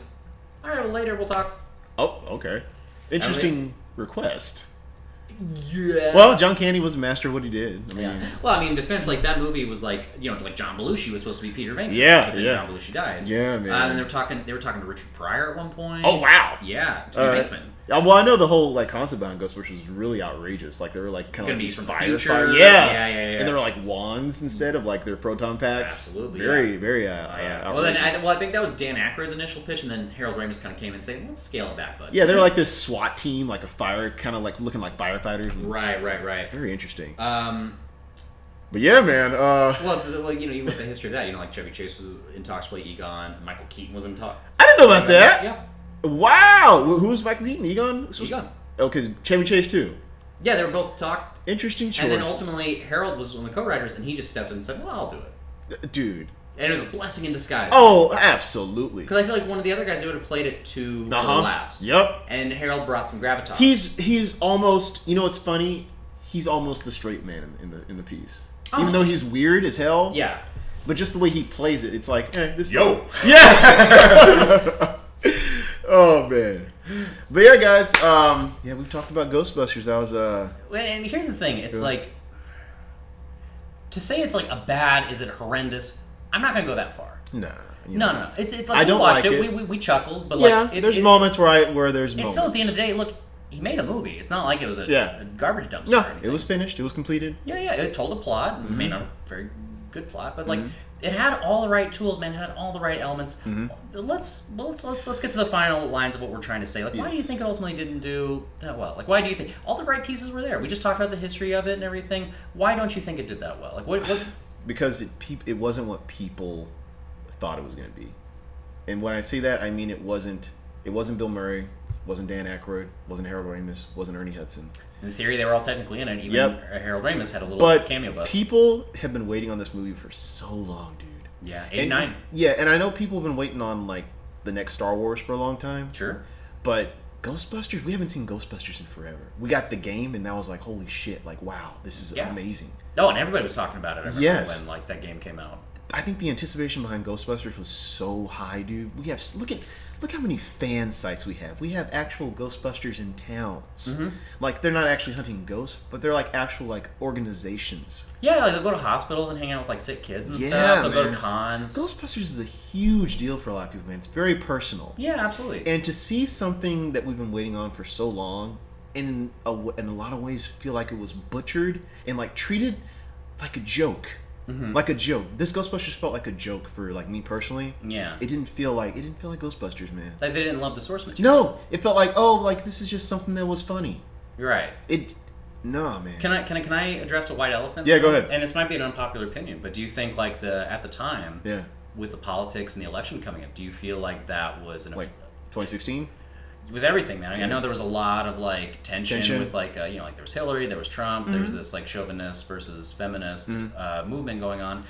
all right, well, later we'll talk. Oh, okay. Interesting request. Yeah. Well, John Candy was a master of what he did. I mean, Yeah. Well, I mean, in defense, like that movie was like, like John Belushi was supposed to be Peter Venkman. Yeah, But then yeah. John Belushi died. Yeah, man. And they were talking to Richard Pryor at one point. Oh, wow. Yeah, to be Venkman. Well, I know the whole like concept behind Ghostbusters was really outrageous. Like they were like kind of Gonna like be these from the fire future. fire- Yeah. And they were like wands instead of like their proton packs. Absolutely, Very, very. Yeah. Well, then I think that was Dan Aykroyd's initial pitch, and then Harold Ramis kind of came and said, "Let's scale it back, bud." Yeah, they're like this SWAT team, like a fire, kind of like looking like firefighters. Right. Very interesting. Um, But yeah, man. even with the history of that, like Chevy Chase was in talks to play Egon, Michael Keaton was in talks. I didn't know about that. Yeah. Wow. Who was Michael Keaton? Egon? Egon. Okay, Chevy Chase too. Yeah, they were both talked. Interesting choice. And then ultimately, Harold was one of the co-writers, and he just stepped in and said, "Well, I'll do it." Dude. And it was a blessing in disguise. Oh, absolutely. Because I feel like one of the other guys, they would have played it to the laughs. Yep. And Harold brought some gravitas. He's almost. You know what's funny? He's almost the straight man in the piece. Oh. Even though he's weird as hell. Yeah. But just the way he plays it, it's like, this. Yo. Yeah. Oh man. But yeah, guys. We've talked about Ghostbusters. That was And here's the thing: it's like to say it's like a bad. Is it horrendous? I'm not gonna go that far. No. No. It's like I we don't watched like it. We chuckled, but yeah, like there's moments where there's it's moments. still at the end of the day. Look, he made a movie. It's not like it was a garbage dumpster. No, or anything. it was finished. It was completed. Yeah. It told a plot. Made a very good plot, but like it had all the right tools, man. It had all the right elements. Let's get to the final lines of what we're trying to say. Like, why do you think it ultimately didn't do that well? Like, why do you think all the right pieces were there? We just talked about the history of it and everything. Why don't you think it did that well? Like, what? Because it wasn't what people thought it was going to be. And when I say that, I mean it wasn't Bill Murray, wasn't Dan Aykroyd, wasn't Harold Ramis, wasn't Ernie Hudson. In theory, they were all technically in it. Even Harold Ramis had a little cameo. But people have been waiting on this movie for so long, dude. Yeah, 89. Yeah, and I know people have been waiting on like the next Star Wars for a long time. Sure. But Ghostbusters, we haven't seen Ghostbusters in forever. We got the game, and that was like, holy shit! Like, wow, this is amazing. Oh, and everybody was talking about it. I remember when like that game came out. I think the anticipation behind Ghostbusters was so high, dude. We have look how many fan sites we have. We have actual Ghostbusters in towns. Like they're not actually hunting ghosts, but they're like actual like organizations. Yeah, like they'll go to hospitals and hang out with like sick kids and stuff. They'll go to cons. Ghostbusters is a huge deal for a lot of people, man. It's very personal. Yeah, absolutely. And to see something that we've been waiting on for so long, in a lot of ways, feel like it was butchered and like treated like a joke. Like a joke. This Ghostbusters felt like a joke for like me personally. Yeah. It didn't feel like Ghostbusters, man. Like they didn't love the source material. No, it felt like this is just something that was funny. You're right. No, man. Can I address a white elephant? Yeah, go ahead. And this might be an unpopular opinion, but do you think like at the time, Yeah. with the politics and the election coming up, do you feel like that was Like 2016? with everything, man? I know there was a lot of like tension. With like like there was Hillary, there was Trump, there was this like chauvinist versus feminist movement going on,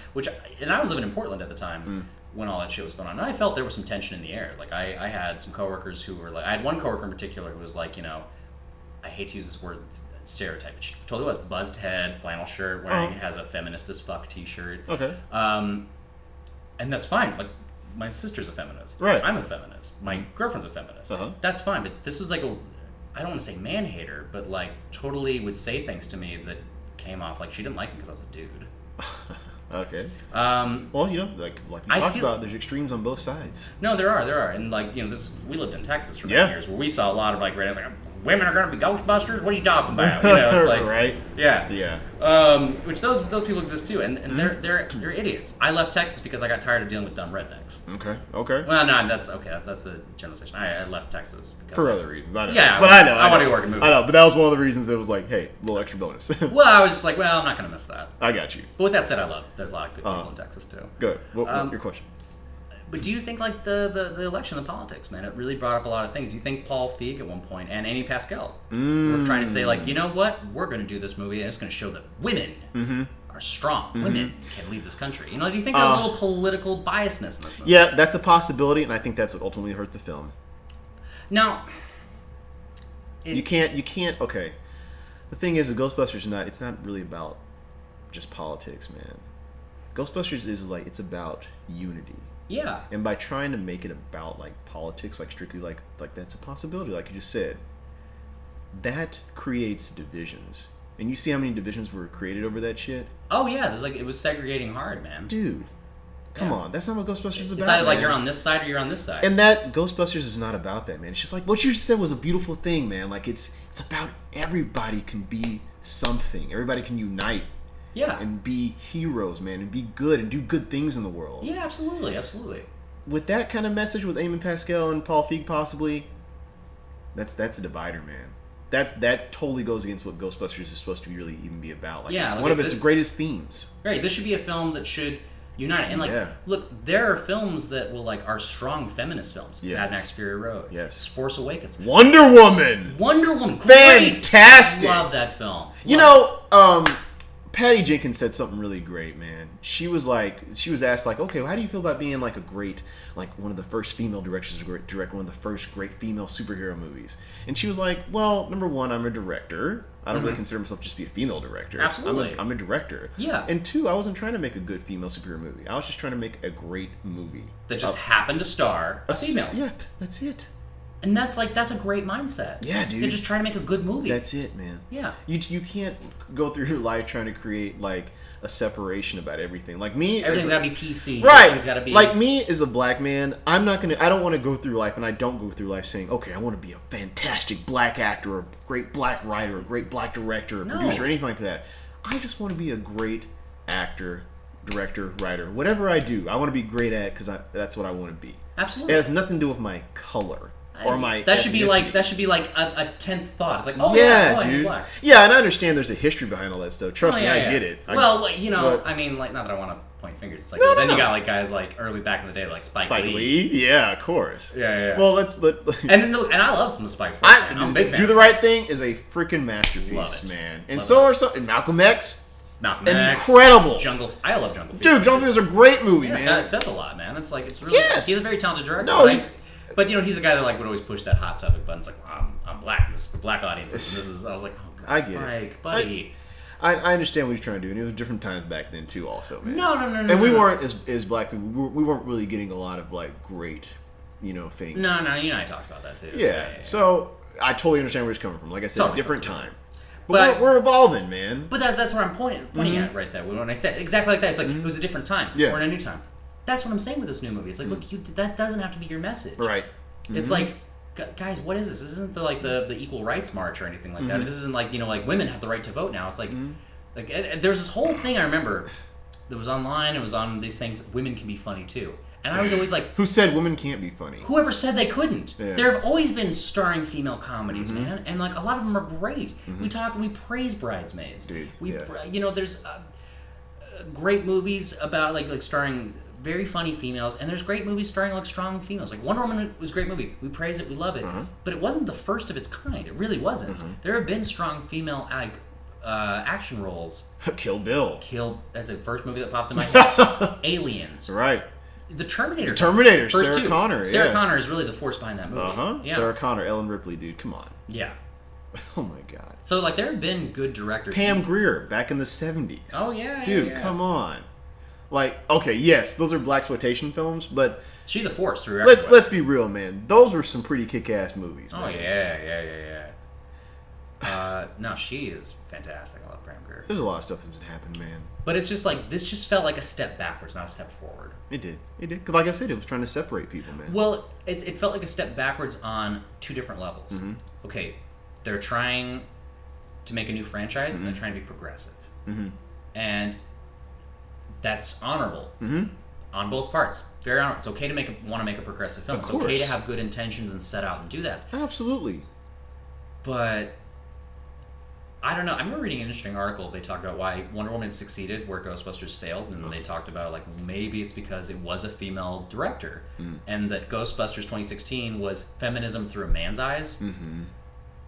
and I was living in Portland at the time when all that shit was going on, and I felt there was some tension in the air. Like I had some coworkers who were like, I had one coworker in particular who was like, I hate to use this word stereotype, but she totally was buzzed head, flannel shirt, wearing has a feminist as fuck t-shirt. Okay. And that's fine. Like my sister's a feminist. Right. I'm a feminist. My girlfriend's a feminist. That's fine. But this was like I don't want to say man hater, but like totally would say things to me that came off like she didn't like me because I was a dude. Okay. Well, like we talked about, there's extremes on both sides. No, there are, and like we lived in Texas for many years, where we saw a lot of like rednecks like, women are going to be Ghostbusters. What are you talking about? It's like right. Yeah. Which those people exist too, and they're idiots. I left Texas because I got tired of dealing with dumb rednecks. Okay. Well, no, that's a generalization. I left Texas because for other reasons. I know. Yeah, but I know. I want to work in movies. I know, but that was one of the reasons it was like, hey, a little extra bonus. Well, I was just like, I'm not going to miss that. I got you. But with that said, there's a lot of good people in Texas too. Good. What your question? But do you think like the election, the politics, man, it really brought up a lot of things? Do you think Paul Feig at one point and Amy Pascal were trying to say like, you know what, we're going to do this movie and it's going to show that women are strong. Women can lead this country. Do you think there's a little political biasness in this movie? Yeah, that's a possibility, and I think that's what ultimately hurt the film. Now, you can't. Okay, the thing is, the Ghostbusters it's not really about just politics, man. Ghostbusters is like, it's about unity. Yeah. And by trying to make it about like politics, like strictly like that's a possibility, like you just said. that creates divisions. And you see how many divisions were created over that shit? Oh yeah, there's like it was segregating hard, man. Dude, come on. That's not what Ghostbusters is about, It's either like man. you're on this side or you're on this side. And that Ghostbusters is not about that, man. It's just like what you said was a beautiful thing, man. Like it's about everybody can be something. Everybody can unite. Yeah. And be heroes, man, and be good and do good things in the world. Yeah, absolutely, absolutely. With that kind of message, with Eamon Pascal and Paul Feig possibly, that's a divider, man. That totally goes against what Ghostbusters is supposed to really even be about. Like, it's one of its greatest themes. Right, this should be a film that should unite. And look, there are films that are strong feminist films. Yes. Mad Max Fury Road. Yes. Force Awakens. Wonder Woman. Great. Fantastic. Love that film. Patty Jenkins said something really great, man. She was asked, okay, well, how do you feel about being like a great, like one of the first female directors to direct one of the first great female superhero movies? And she was like, well, number one, I'm a director. I don't really consider myself just to be a female director. Absolutely. I'm a director. Yeah. And two, I wasn't trying to make a good female superhero movie. I was just trying to make a great movie. That just happened to star a female. Yeah, that's it. And that's a great mindset. Yeah, dude. They're just trying to make a good movie. That's it, man. Yeah. You can't go through your life trying to create like a separation about everything. Like me, everything's gotta be PC. Right. Everything's gotta be like me as a black man. I don't want to go through life, and I don't go through life saying, okay, I want to be a fantastic black actor, or a great black writer, or a great black director, or producer, or anything like that. I just want to be a great actor, director, writer, whatever I do. I want to be great at because that's what I want to be. Absolutely. It has nothing to do with my color. Or my that should be like a 10th thought. It's like, dude. Black. Yeah, and I understand there's a history behind all that stuff. Trust me, I get it. Well, I mean, like, not that I want to point fingers. It's like, you got like guys like early back in the day, like Spike Lee. Yeah, of course. Yeah. Well, and I love some Spike Lee. I'm a big fan. Do the Right Thing is a freaking masterpiece, man. And and Malcolm X. Incredible. I love Jungle Fever. Dude, Jungle Fever is a great movie, man. It says a lot, man. It's like it's really. Yes. He's a very talented director. No, But he's a guy that would always push that hot topic button. It's like, I'm black. This is for black audiences. I was like, oh god, I get Spike, buddy. I understand what he's trying to do, and it was different times back then too, also, man. No. And we weren't as black people. We weren't really getting a lot of like great, things. No. You and I talked about that too. Yeah. So I totally understand where he's coming from. Like I said, totally different time. But we're evolving, man. But that's what I'm pointing at right there. When I said exactly like that, it's like it was a different time. Yeah. We're in a new time. That's what I'm saying with this new movie. It's like, look, that doesn't have to be your message. Right. It's like, guys, what is this? This isn't the equal rights march or anything like that. This isn't like like women have the right to vote now. It's like there's this whole thing I remember that was online. It was on these things. Women can be funny too. And I was always like, who said women can't be funny? Whoever said they couldn't? Yeah. There have always been starring female comedies, man, and like a lot of them are great. We praise Bridesmaids. Dude, there's great movies about like starring very funny females, and there's great movies starring like strong females. Like Wonder Woman was a great movie. We praise it, we love it, but it wasn't the first of its kind. It really wasn't. There have been strong female action roles. Kill Bill. That's the first movie that popped in my head. Aliens. Right. The Terminator. Sarah Connor. Sarah Connor is really the force behind that movie. Yeah. Sarah Connor, Ellen Ripley, dude, come on. Yeah. Oh my god. So like there have been good directors. Pam Grier back in the 70s. Oh yeah. Dude, come on. Like, okay, yes, those are blaxploitation films, but she's a force through let's be real, man. Those were some pretty kick-ass movies. Oh man. Yeah. No, she is fantastic. I love Pam Grier. There's a lot of stuff that happened, man. But it's just like this just felt like a step backwards, not a step forward. It did. Because like I said, it was trying to separate people, man. Well, it felt like a step backwards on two different levels. Okay, they're trying to make a new franchise, and they're trying to be progressive. And that's honorable on both parts. Very honorable. It's okay to want to make a progressive film. It's okay to have good intentions and set out and do that. Absolutely. But I don't know. I remember reading an interesting article. They talked about why Wonder Woman succeeded where Ghostbusters failed, and they talked about like maybe it's because it was a female director, and that Ghostbusters 2016 was feminism through a man's eyes.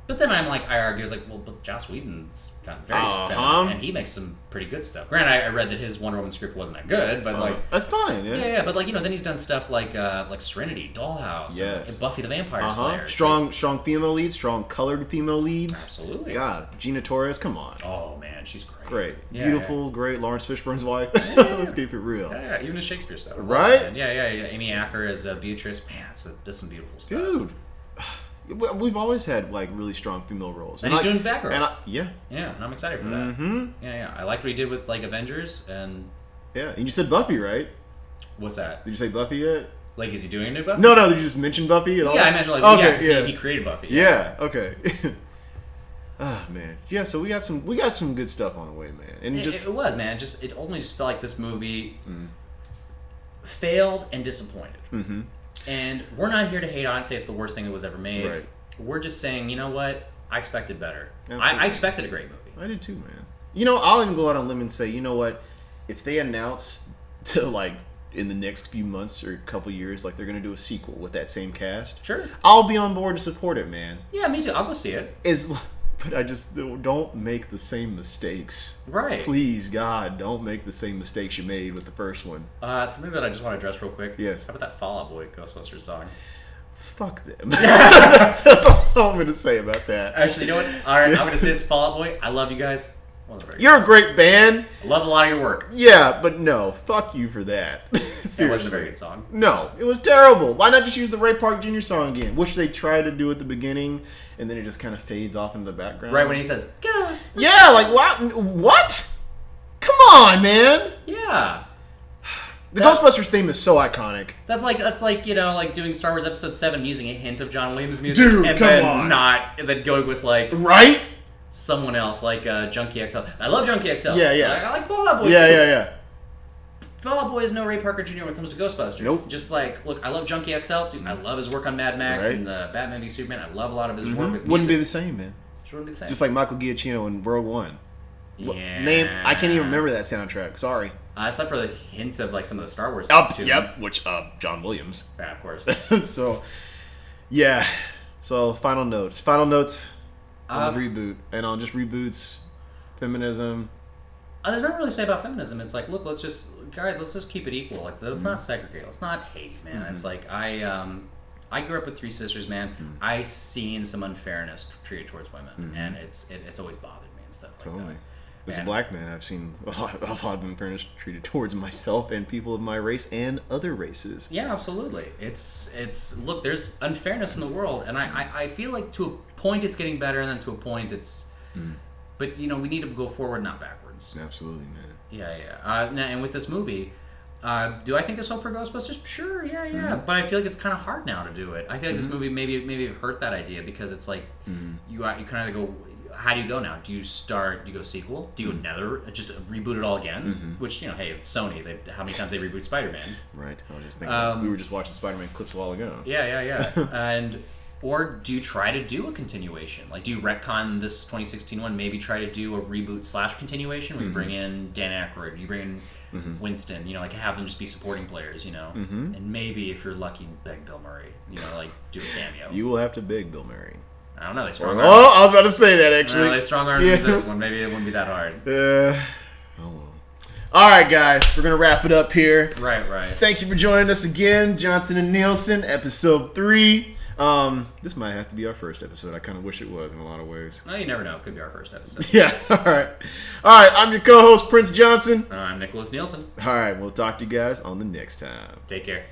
But then I argue, but Joss Whedon's got very feminist, and he makes some pretty good stuff. Granted, I read that his Wonder Woman script wasn't that good, but that's fine. Yeah. But then he's done stuff like Serenity, Dollhouse, and Buffy the Vampire Slayer. Strong female leads, strong colored female leads. Absolutely. God, Gina Torres, come on. Oh man, she's great. Great, yeah, beautiful, great. Lawrence Fishburne's wife. Let's keep it real. Yeah, even the Shakespeare stuff. Right? Yeah. Amy Acker as Beatrice. Man, that's some beautiful stuff. Dude. We've always had like really strong female roles, And he's doing Batgirl. Yeah, and I'm excited for that. mm-hmm. Yeah. I liked what he did with like Avengers, and Yeah. And you said Buffy, right? what's that? Did you say Buffy yet? Like, is he doing a new Buffy? No. Did you just mention Buffy at all? Yeah, I imagine like Okay, 'cause he created Buffy. Yeah. Okay. Ah, man. Yeah. So we got some good stuff on the way, man. And It was, man. It only just felt like this movie failed and disappointed. Mm-hmm. And we're not here to hate on it and say it's the worst thing that was ever made. Right. We're just saying, you know what? I expected better. Absolutely. I expected a great movie. I did too, man. You know, I'll even go out on a limb and say, you know what? If they announce to like in the next few months or a couple years, like they're gonna do a sequel with that same cast, Sure. I'll be on board to support it, man. Yeah, me too. I'll go see it. But I just don't make the same mistakes. Right. Please, God, don't make the same mistakes you made with the first one. Something that I just want to address real quick. Yes. How about that Fall Out Boy Ghostbusters song? Fuck them. That's all I'm gonna say about that. Actually, you know what? All right, I'm gonna say this, Fall Out Boy. I love you guys. You're a great band. I love a lot of your work. Yeah, but no, fuck you for that. It wasn't a very good song. No, it was terrible. Why not just use the Ray Park Jr. song again? Which they tried to do at the beginning, and then it just kind of fades off into the background. Right when he says, "Ghost." Yeah, like what? Come on, man. Yeah. The Ghostbusters theme is so iconic. That's like you know, like doing Star Wars Episode 7 using a hint of John Williams music, Dude, and come then on. and then going with like Right? someone else, like Junkie XL. I love Junkie XL. Yeah, yeah. I like Fall Out Boy Yeah, too. yeah. Fall Out Boy is no Ray Parker Jr. when it comes to Ghostbusters. Nope. Just like, look, I love Junkie XL. Dude, I love his work on Mad Max Right. and the Batman v Superman. I love a lot of his work with Wouldn't be music. the same, man. It wouldn't be the same. Just like Michael Giacchino in Rogue One. yeah. I can't even remember that soundtrack. Sorry. Except for the hints of like some of the Star Wars tunes. Yep. Which John Williams. Yeah, of course. So, yeah. So final notes on the reboot and on just reboots, feminism. There's nothing really to say about feminism. It's like, look, let's just keep it equal. Like, let's not segregate. Let's not hate, man. It's like I grew up with three sisters, man. I seen some unfairness treated towards women, and it's always bothered me and stuff like Totally. that. As a black man, I've seen a lot of unfairness treated towards myself and people of my race and other races. Yeah, absolutely. It's look, there's unfairness in the world, and I feel like to a point it's getting better, and then to a point it's. But you know, we need to go forward, not backwards. Absolutely, man. Yeah. Now, and with this movie, do I think there's hope for Ghostbusters? Sure, yeah. But I feel like it's kind of hard now to do it. I feel like this movie maybe hurt that idea because it's like you kind of either go. How do you go now? Do you go sequel? Do you just reboot it all again? Which, you know, hey, it's Sony. How many times they reboot Spider-Man? Right. I was just thinking. We were just watching Spider-Man clips a while ago. Yeah. Or do you try to do a continuation? Like, do you retcon this 2016 one? Maybe try to do a reboot / continuation where you bring in Dan Aykroyd, you bring in Winston, you know, like have them just be supporting players, you know? And maybe if you're lucky, beg Bill Murray, you know, like do a cameo. You will have to beg Bill Murray. I don't know, they strong Oh, I was about to say that actually. they strong armed with this one. Maybe it wouldn't be that hard. Oh well. All right, guys, we're gonna wrap it up here. Right. Thank you for joining us again, Johnson and Nielsen, episode 3. This might have to be our first episode. I kind of wish it was in a lot of ways. Oh, you never know. It could be our first episode. Yeah. All right. I'm your co-host Prince Johnson. I'm Nickolaus Nielsen. All right, we'll talk to you guys on the next time. Take care.